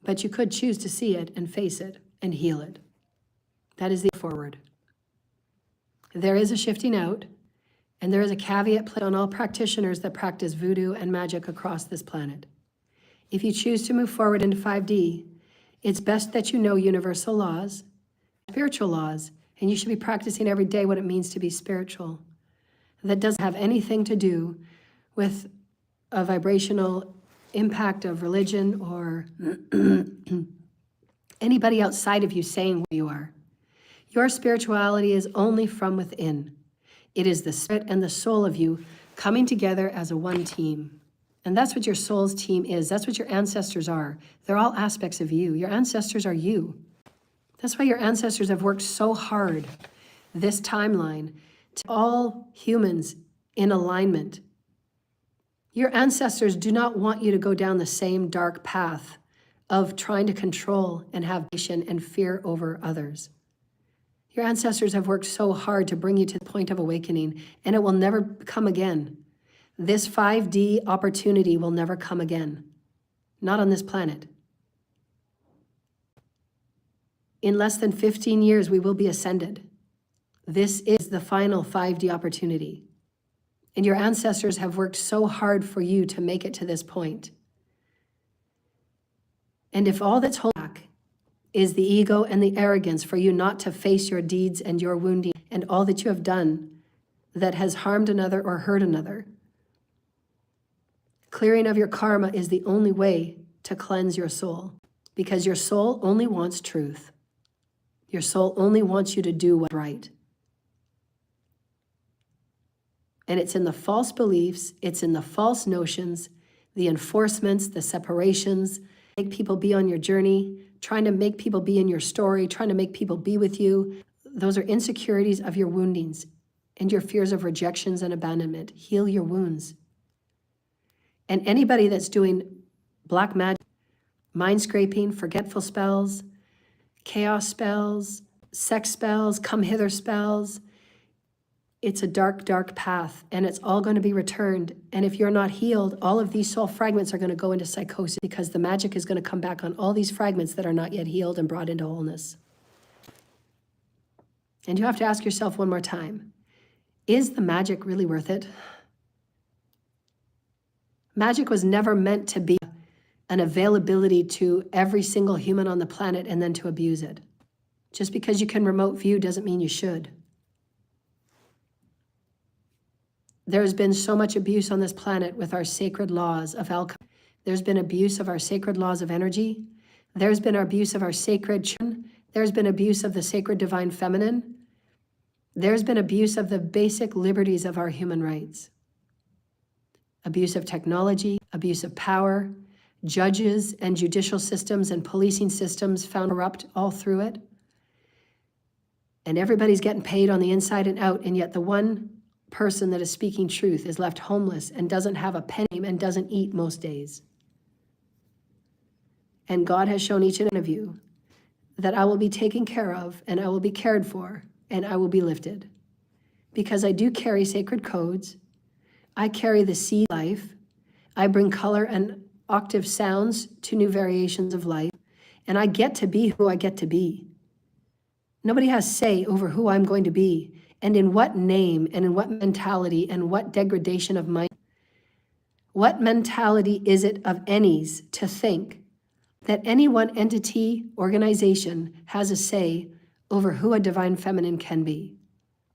But you could choose to see it and face it and heal it. That is the forward. There is a shifting out, and there is a caveat put on all practitioners that practice voodoo and magic across this planet. If you choose to move forward into 5D, it's best that you know universal laws, spiritual laws, and you should be practicing every day what it means to be spiritual. That doesn't have anything to do with a vibrational impact of religion or anybody outside of you saying who you are. Your spirituality is only from within. It is the spirit and the soul of you coming together as a one team. And that's what your soul's team is. That's what your ancestors are. They're all aspects of you. Your ancestors are you. That's why your ancestors have worked so hard, this timeline, to all humans in alignment. Your ancestors do not want you to go down the same dark path of trying to control and have nation and fear over others. Your ancestors have worked so hard to bring you to the point of awakening, and it will never come again. This 5D opportunity will never come again. Not on this planet. In less than 15 years, we will be ascended. This is the final 5D opportunity. And your ancestors have worked so hard for you to make it to this point. And if all that's holding back is the ego and the arrogance for you not to face your deeds and your wounding and all that you have done that has harmed another or hurt another, clearing of your karma is the only way to cleanse your soul, because your soul only wants truth. Your soul only wants you to do what's right. And it's in the false beliefs, it's in the false notions, the enforcements, the separations, make people be on your journey, trying to make people be in your story, trying to make people be with you. Those are insecurities of your woundings and your fears of rejections and abandonment. Heal your wounds. And anybody that's doing black magic, mind scraping, forgetful spells, chaos spells, sex spells, come hither spells, it's a dark, dark path, and it's all going to be returned. And if you're not healed, all of these soul fragments are going to go into psychosis, because the magic is going to come back on all these fragments that are not yet healed and brought into wholeness. And you have to ask yourself one more time, is the magic really worth it? Magic was never meant to be an availability to every single human on the planet and then to abuse it. Just because you can remote view doesn't mean you should. There's been so much abuse on this planet with our sacred laws of alchemy. There's been abuse of our sacred laws of energy. There's been abuse of our sacred children. There's been abuse of the sacred divine feminine. There's been abuse of the basic liberties of our human rights. Abuse of technology, abuse of power, judges and judicial systems and policing systems found corrupt all through it. And everybody's getting paid on the inside and out, and yet the one person that is speaking truth is left homeless and doesn't have a penny and doesn't eat most days. And God has shown each and one of you that I will be taken care of, and I will be cared for, and I will be lifted. Because I do carry sacred codes. I carry the seed life. I bring color and octave sounds to new variations of life. And I get to be who I get to be. Nobody has say over who I'm going to be, and in what name, and in what mentality, and what degradation of mind. What mentality is it of any's to think that any one entity, organization has a say over who a divine feminine can be,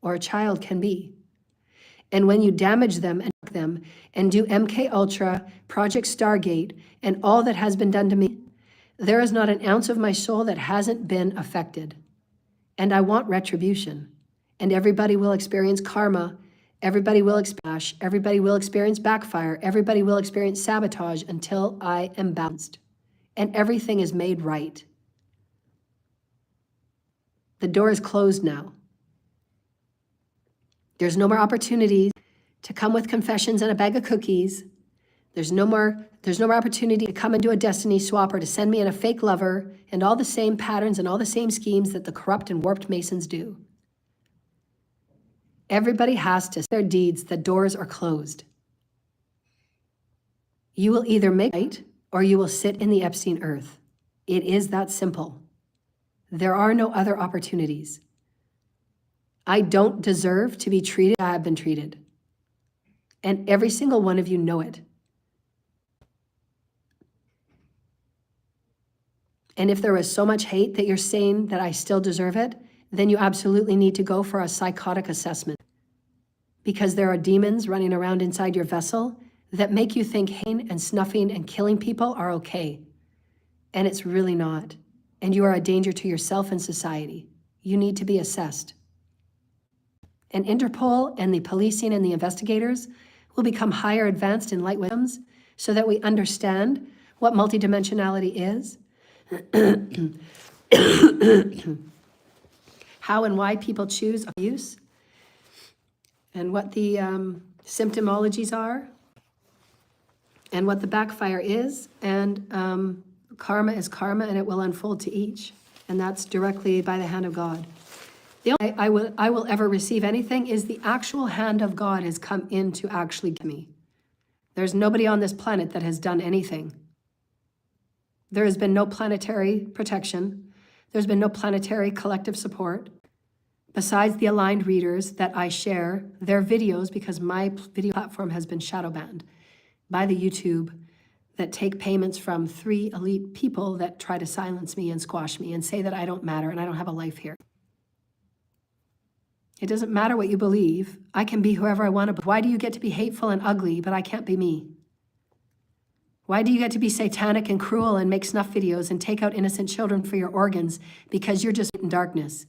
or a child can be? And when you damage them and do MK Ultra, Project Stargate, and all that has been done to me, there is not an ounce of my soul that hasn't been affected. And I want retribution. And everybody will experience karma. Everybody will experience, everybody will experience backfire. Everybody will experience sabotage until I am balanced. And everything is made right. The door is closed now. There's no more opportunities to come with confessions and a bag of cookies. There's no more opportunity to come and do a destiny swap or to send me in a fake lover and all the same patterns and all the same schemes that the corrupt and warped Masons do. Everybody has to say their deeds. The doors are closed. You will either make it or you will sit in the Epstein earth. It is that simple. There are no other opportunities. I don't deserve to be treated as I have been treated. And every single one of you know it. And if there is so much hate that you're saying that I still deserve it, then you absolutely need to go for a psychotic assessment. Because there are demons running around inside your vessel that make you think hating and snuffing and killing people are okay. And it's really not. And you are a danger to yourself and society. You need to be assessed. And Interpol and the policing and the investigators will become higher advanced in light wisdoms so that we understand what multidimensionality is, how and why people choose abuse, and what the symptomologies are, and what the backfire is, and karma is karma, and it will unfold to each, and that's directly by the hand of God. The only way I will ever receive anything is the actual hand of God has come in to actually give me. There's nobody on this planet that has done anything. There has been no planetary protection. There's been no planetary collective support. besides the aligned readers that I share their videos, because my video platform has been shadow banned by the YouTube, that take payments from 3 elite people that try to silence me and squash me and say that I don't matter and I don't have a life here. It doesn't matter what you believe. I can be whoever I want to be. Why do you get to be hateful and ugly, but I can't be me? Why do you get to be satanic and cruel and make snuff videos and take out innocent children for your organs because you're just in darkness?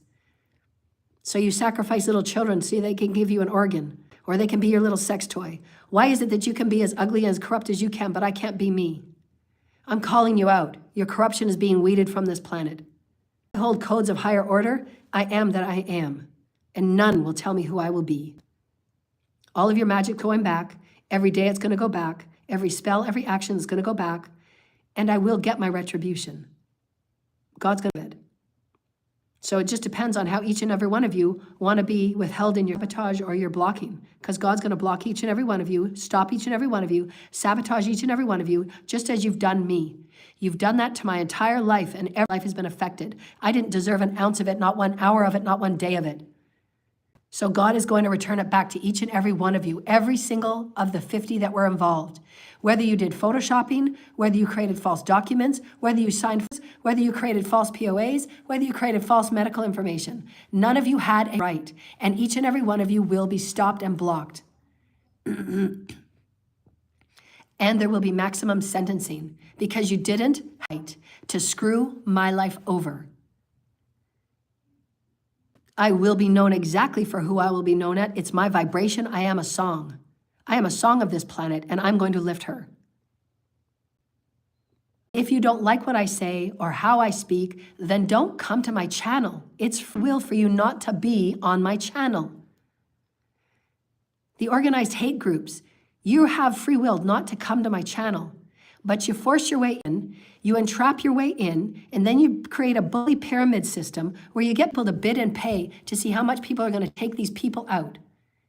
So you sacrifice little children so they can give you an organ, or they can be your little sex toy. Why is it that you can be as ugly and as corrupt as you can, but I can't be me? I'm calling you out. Your corruption is being weeded from this planet. I hold codes of higher order. I am that I am, and none will tell me who I will be. All of your magic going back. Every day it's going to go back. Every spell, every action is going to go back, and I will get my retribution. God's going to do it. So it just depends on how each and every one of you want to be withheld in your sabotage or your blocking, because God's going to block each and every one of you, stop each and every one of you, sabotage each and every one of you, just as you've done me. You've done that to my entire life, and every life has been affected. I didn't deserve an ounce of it, not 1 hour of it, not 1 day of it. So God is going to return it back to each and every one of you, every single of the 50 that were involved. Whether you did photoshopping, whether you created false documents, whether you signed, whether you created false POAs, whether you created false medical information, none of you had a right, and each and every one of you will be stopped and blocked. And there will be maximum sentencing because you didn't fight to screw my life over. I will be known exactly for who I will be known at. It's my vibration. I am a song. I am a song of this planet, and I'm going to lift her. If you don't like what I say or how I speak, then don't come to my channel. It's will for you not to be on my channel. The organized hate groups, you have free will not to come to my channel, but you force your way in, you entrap your way in, and then you create a bully pyramid system where you get people to bid and pay to see how much people are going to take these people out.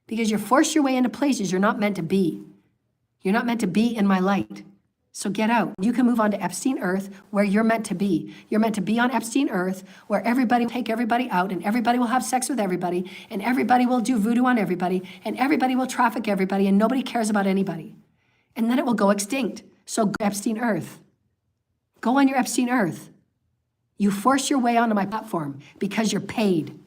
Because you force your way into places you're not meant to be. You're not meant to be in my light. So get out. You can move on to Epstein Earth where you're meant to be. You're meant to be on Epstein Earth where everybody will take everybody out and everybody will have sex with everybody and everybody will do voodoo on everybody and everybody will traffic everybody and nobody cares about anybody. And then it will go extinct. So go to Epstein Earth. Go on your Epstein Earth. You force your way onto my platform because you're paid.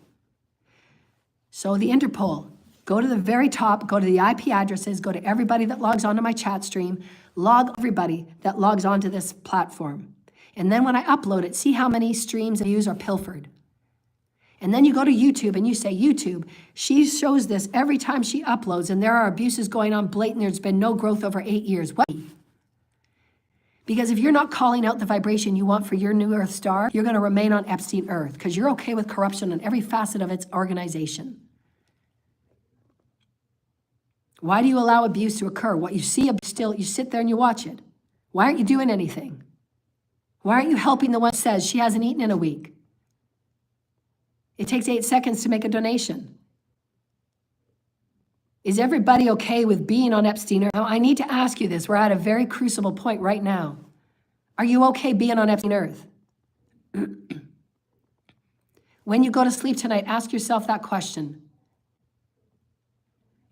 So the Interpol, go to the very top, go to the IP addresses, go to everybody that logs onto my chat stream, log everybody that logs onto this platform. And then when I upload it, see how many streams and views are pilfered. And then you go to YouTube and you say, YouTube, she shows this every time she uploads and there are abuses going on blatant, there's been no growth over 8 years. What? Because if you're not calling out the vibration you want for your new Earth star, you're going to remain on Epstein Earth because you're okay with corruption in every facet of its organization. Why do you allow abuse to occur? What you see still, you sit there and you watch it. Why aren't you doing anything? Why aren't you helping the one who says she hasn't eaten in a week? It takes 8 seconds to make a donation. Is everybody okay with being on Epstein Earth? Now, I need to ask you this. We're at a very crucible point right now. Are you okay being on Epstein Earth? When you go to sleep tonight, ask yourself that question.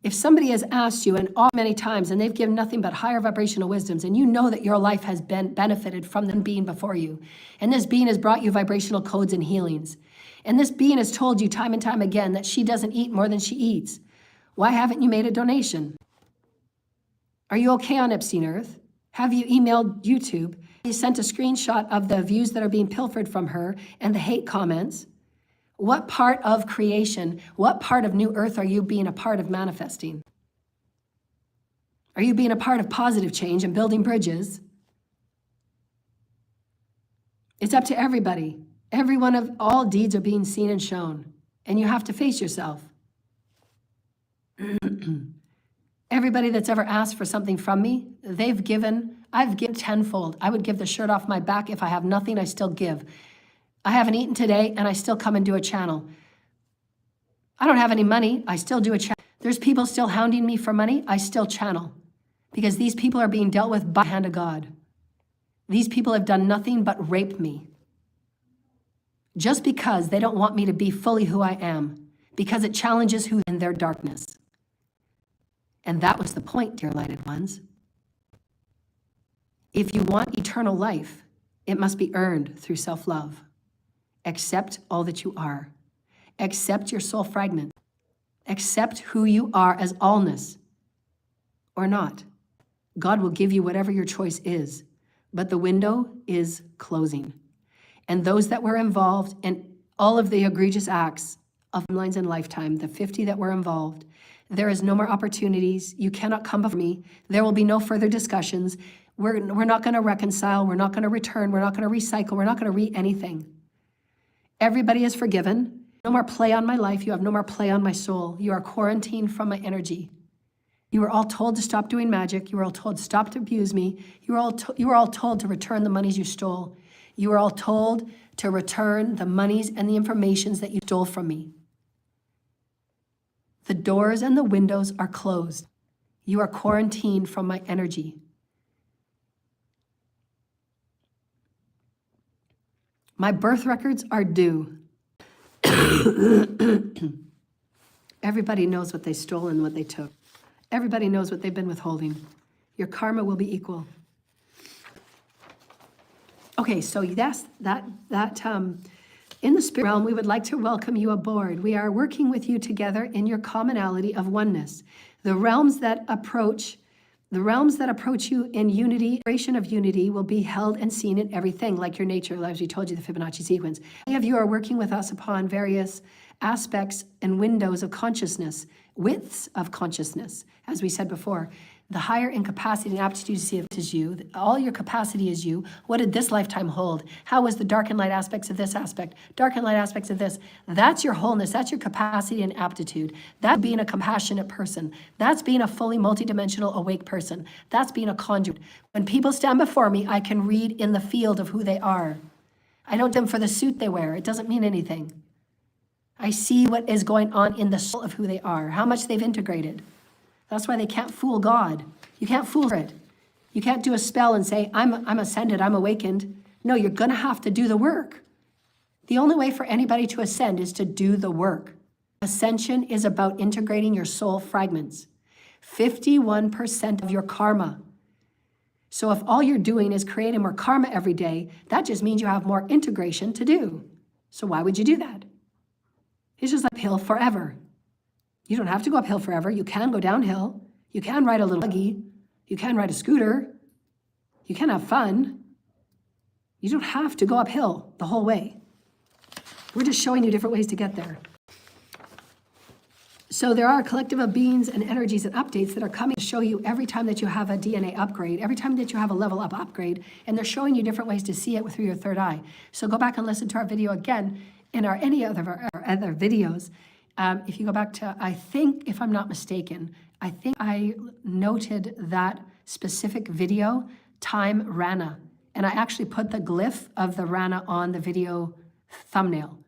If somebody has asked you and many times and they've given nothing but higher vibrational wisdoms and you know that your life has been benefited from the being before you, and this being has brought you vibrational codes and healings, and this being has told you time and time again that she doesn't eat more than she eats, why haven't you made a donation? Are you okay on Epstein Earth? Have you emailed YouTube? Have you sent a screenshot of the views that are being pilfered from her and the hate comments? What part of creation, what part of New Earth are you being a part of manifesting? Are you being a part of positive change and building bridges? It's up to everybody. Every one of all deeds are being seen and shown, and you have to face yourself. Everybody that's ever asked for something from me, I've given tenfold. I would give the shirt off my back. If I have nothing, I still give. I haven't eaten today, and I still come and do a channel. I don't have any money. I still do a channel. There's people still hounding me for money. I still channel. Because these people are being dealt with by the hand of God. These people have done nothing but rape me. Just because they don't want me to be fully who I am. because it challenges who in their darkness. And that was the point, dear lighted ones. If you want eternal life, it must be earned through self-love. Accept all that you are. Accept your soul fragment. Accept who you are as allness or not. God will give you whatever your choice is, but the window is closing. And those that were involved in all of the egregious acts of timelines and lifetime, the 50 that were involved, there is no more opportunities. You cannot come before me. There will be no further discussions. We're not going to reconcile. We're not going to return. We're not going to recycle. We're not going to anything. Everybody is forgiven. No more play on my life. You have no more play on my soul. You are quarantined from my energy. You were all told to stop doing magic. You were all told to stop to abuse me. You were all told to return the monies you stole. You were all told to return the monies and the informations that you stole from me. The doors and the windows are closed. You are quarantined from my energy. My birth records are due. Everybody knows what they stole and what they took. Everybody knows what they've been withholding. Your karma will be equal. Okay, so yes, in the spirit realm, we would like to welcome you aboard. We are working with you together in your commonality of oneness. The realms that approach you in unity, vibration of unity, will be held and seen in everything, like your nature, as we told you, the Fibonacci sequence. Many of you are working with us upon various aspects and windows of consciousness, widths of consciousness, as we said before. The higher in capacity and aptitude to see it is you. All your capacity is you. What did this lifetime hold? How was the dark and light aspects of this aspect? Dark and light aspects of this. That's your wholeness. That's your capacity and aptitude. That's being a compassionate person. That's being a fully multidimensional awake person. That's being a conduit. When people stand before me, I can read in the field of who they are. I don't them for the suit they wear. It doesn't mean anything. I see what is going on in the soul of who they are, how much they've integrated. That's why they can't fool God. You can't fool it. You can't do a spell and say, I'm ascended, I'm awakened. No, you're going to have to do the work. The only way for anybody to ascend is to do the work. Ascension is about integrating your soul fragments. 51% of your karma. So if all you're doing is creating more karma every day, that just means you have more integration to do. So why would you do that? It's just uphill forever. You don't have to go uphill forever. You can go downhill. You can ride a little buggy. You can ride a scooter. You can have fun. You don't have to go uphill the whole way. We're just showing you different ways to get there. So there are a collective of beings and energies and updates that are coming to show you every time that you have a DNA upgrade, every time that you have a level up upgrade, and they're showing you different ways to see it through your third eye. So go back and listen to our video again in any other of our other videos. If you go back to, I think, if I'm not mistaken, I think I noted that specific video, time Rana. And I actually put the glyph of the Rana on the video thumbnail.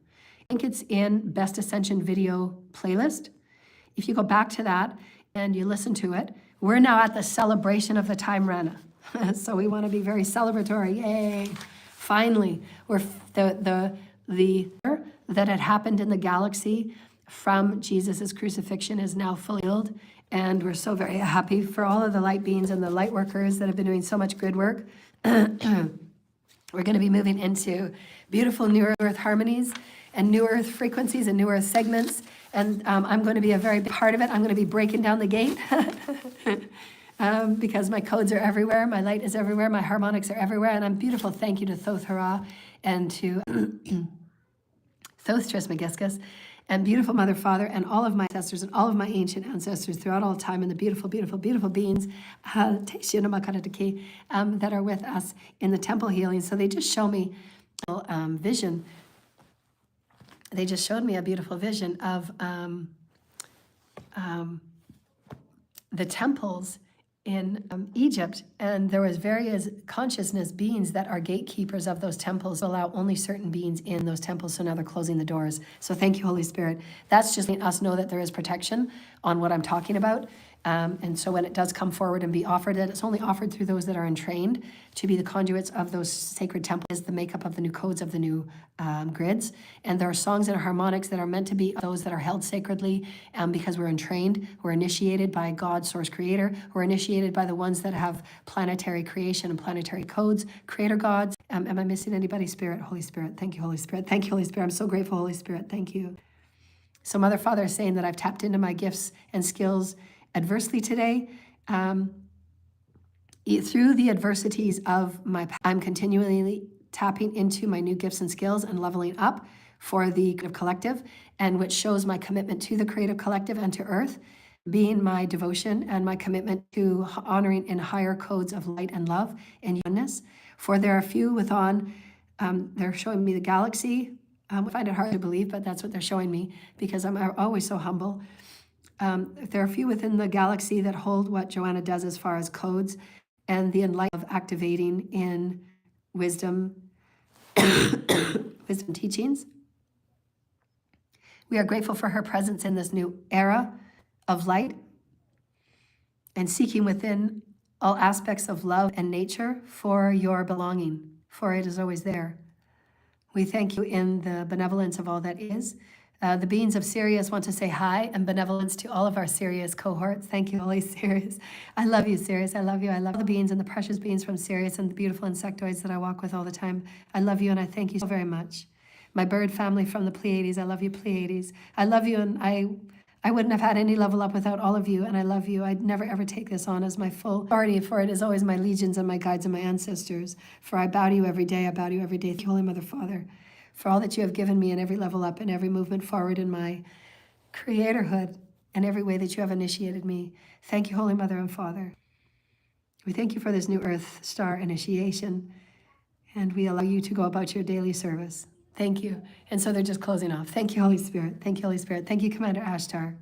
I think it's in Best Ascension video playlist. If you go back to that and you listen to it, we're now at the celebration of the time Rana. So we want to be very celebratory. Yay! Finally, we're the that had happened in the galaxy from Jesus' crucifixion is now fully healed. And we're so very happy for all of the light beings and the light workers that have been doing so much good work. We're going to be moving into beautiful New Earth harmonies and New Earth frequencies and New Earth segments. And I'm going to be a very big part of it. I'm going to be breaking down the gate because my codes are everywhere. My light is everywhere. My harmonics are everywhere. And I'm beautiful. Thank you to Thoth Hara and to Thoth Trismegistus. And beautiful Mother, Father, and all of my ancestors and all of my ancient ancestors throughout all time, and the beautiful, beautiful, beautiful beings that are with us in the temple healing. So they just show me vision. They just showed me a beautiful vision of the temples in Egypt, and there was various consciousness beings that are gatekeepers of those temples, allow only certain beings in those temples, so now they're closing the doors. So thank you, Holy Spirit. That's just letting us know that there is protection on what I'm talking about, And so when it does come forward and be offered, it's only offered through those that are entrained to be the conduits of those sacred temples, is the makeup of the new codes of the new grids. And there are songs and harmonics that are meant to be those that are held sacredly because we're entrained, we're initiated by God, source creator, we're initiated by the ones that have planetary creation and planetary codes, creator gods. Am I missing anybody? Spirit, Holy Spirit. Thank you, Holy Spirit. Thank you, Holy Spirit. I'm so grateful, Holy Spirit. Thank you. So Mother, Father is saying that I've tapped into my gifts and skills adversely today. Through the adversities of I'm continually tapping into my new gifts and skills and leveling up for the creative collective, and which shows my commitment to the creative collective and to earth, being my devotion and my commitment to honoring in higher codes of light and love and oneness. For there are few within, they're showing me the galaxy. I find it hard to believe, but that's what they're showing me because I'm always so humble. There are few within the galaxy that hold what Joanna does as far as codes and the enlightenment of activating in wisdom, wisdom teachings. We are grateful for her presence in this new era of light and seeking within all aspects of love and nature for your belonging, for it is always there. We thank you in the benevolence of all that is. The beings of Sirius want to say hi and benevolence to all of our Sirius cohorts. Thank you, Holy Sirius. I love you, Sirius. I love you. I love the beings and the precious beings from Sirius and the beautiful insectoids that I walk with all the time. I love you and I thank you so very much. My bird family from the Pleiades. I love you, Pleiades. I love you, and I wouldn't have had any level up without all of you, and I love you. I'd never ever take this on as my full authority, for it is always my legions and my guides and my ancestors. For I bow to you every day. I bow to you every day. Thank you, Holy Mother, Father, for all that you have given me in every level up and every movement forward in my creatorhood and every way that you have initiated me. Thank you, Holy Mother and Father. We thank you for this new Earth Star initiation, and we allow you to go about your daily service. Thank you. And so they're just closing off. Thank you, Holy Spirit. Thank you, Holy Spirit. Thank you, Commander Ashtar.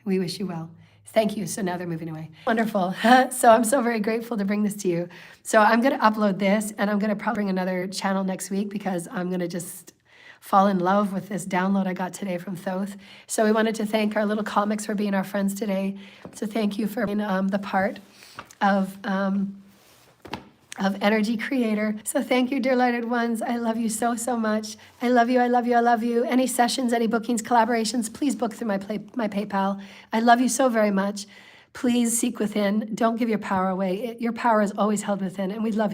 We wish you well. Thank you. So now they're moving away. Wonderful. So I'm so very grateful to bring this to you. So I'm going to upload this, and I'm going to probably bring another channel next week because I'm going to just fall in love with this download I got today from Thoth. So we wanted to thank our little comics for being our friends today. So thank you for being the part of Energy Creator. So thank you, dear lighted ones. I love you so, so much. I love you, I love you, I love you. Any sessions, any bookings, collaborations, please book through my PayPal. I love you so very much. Please seek within. Don't give your power away. Your power is always held within, and we love you.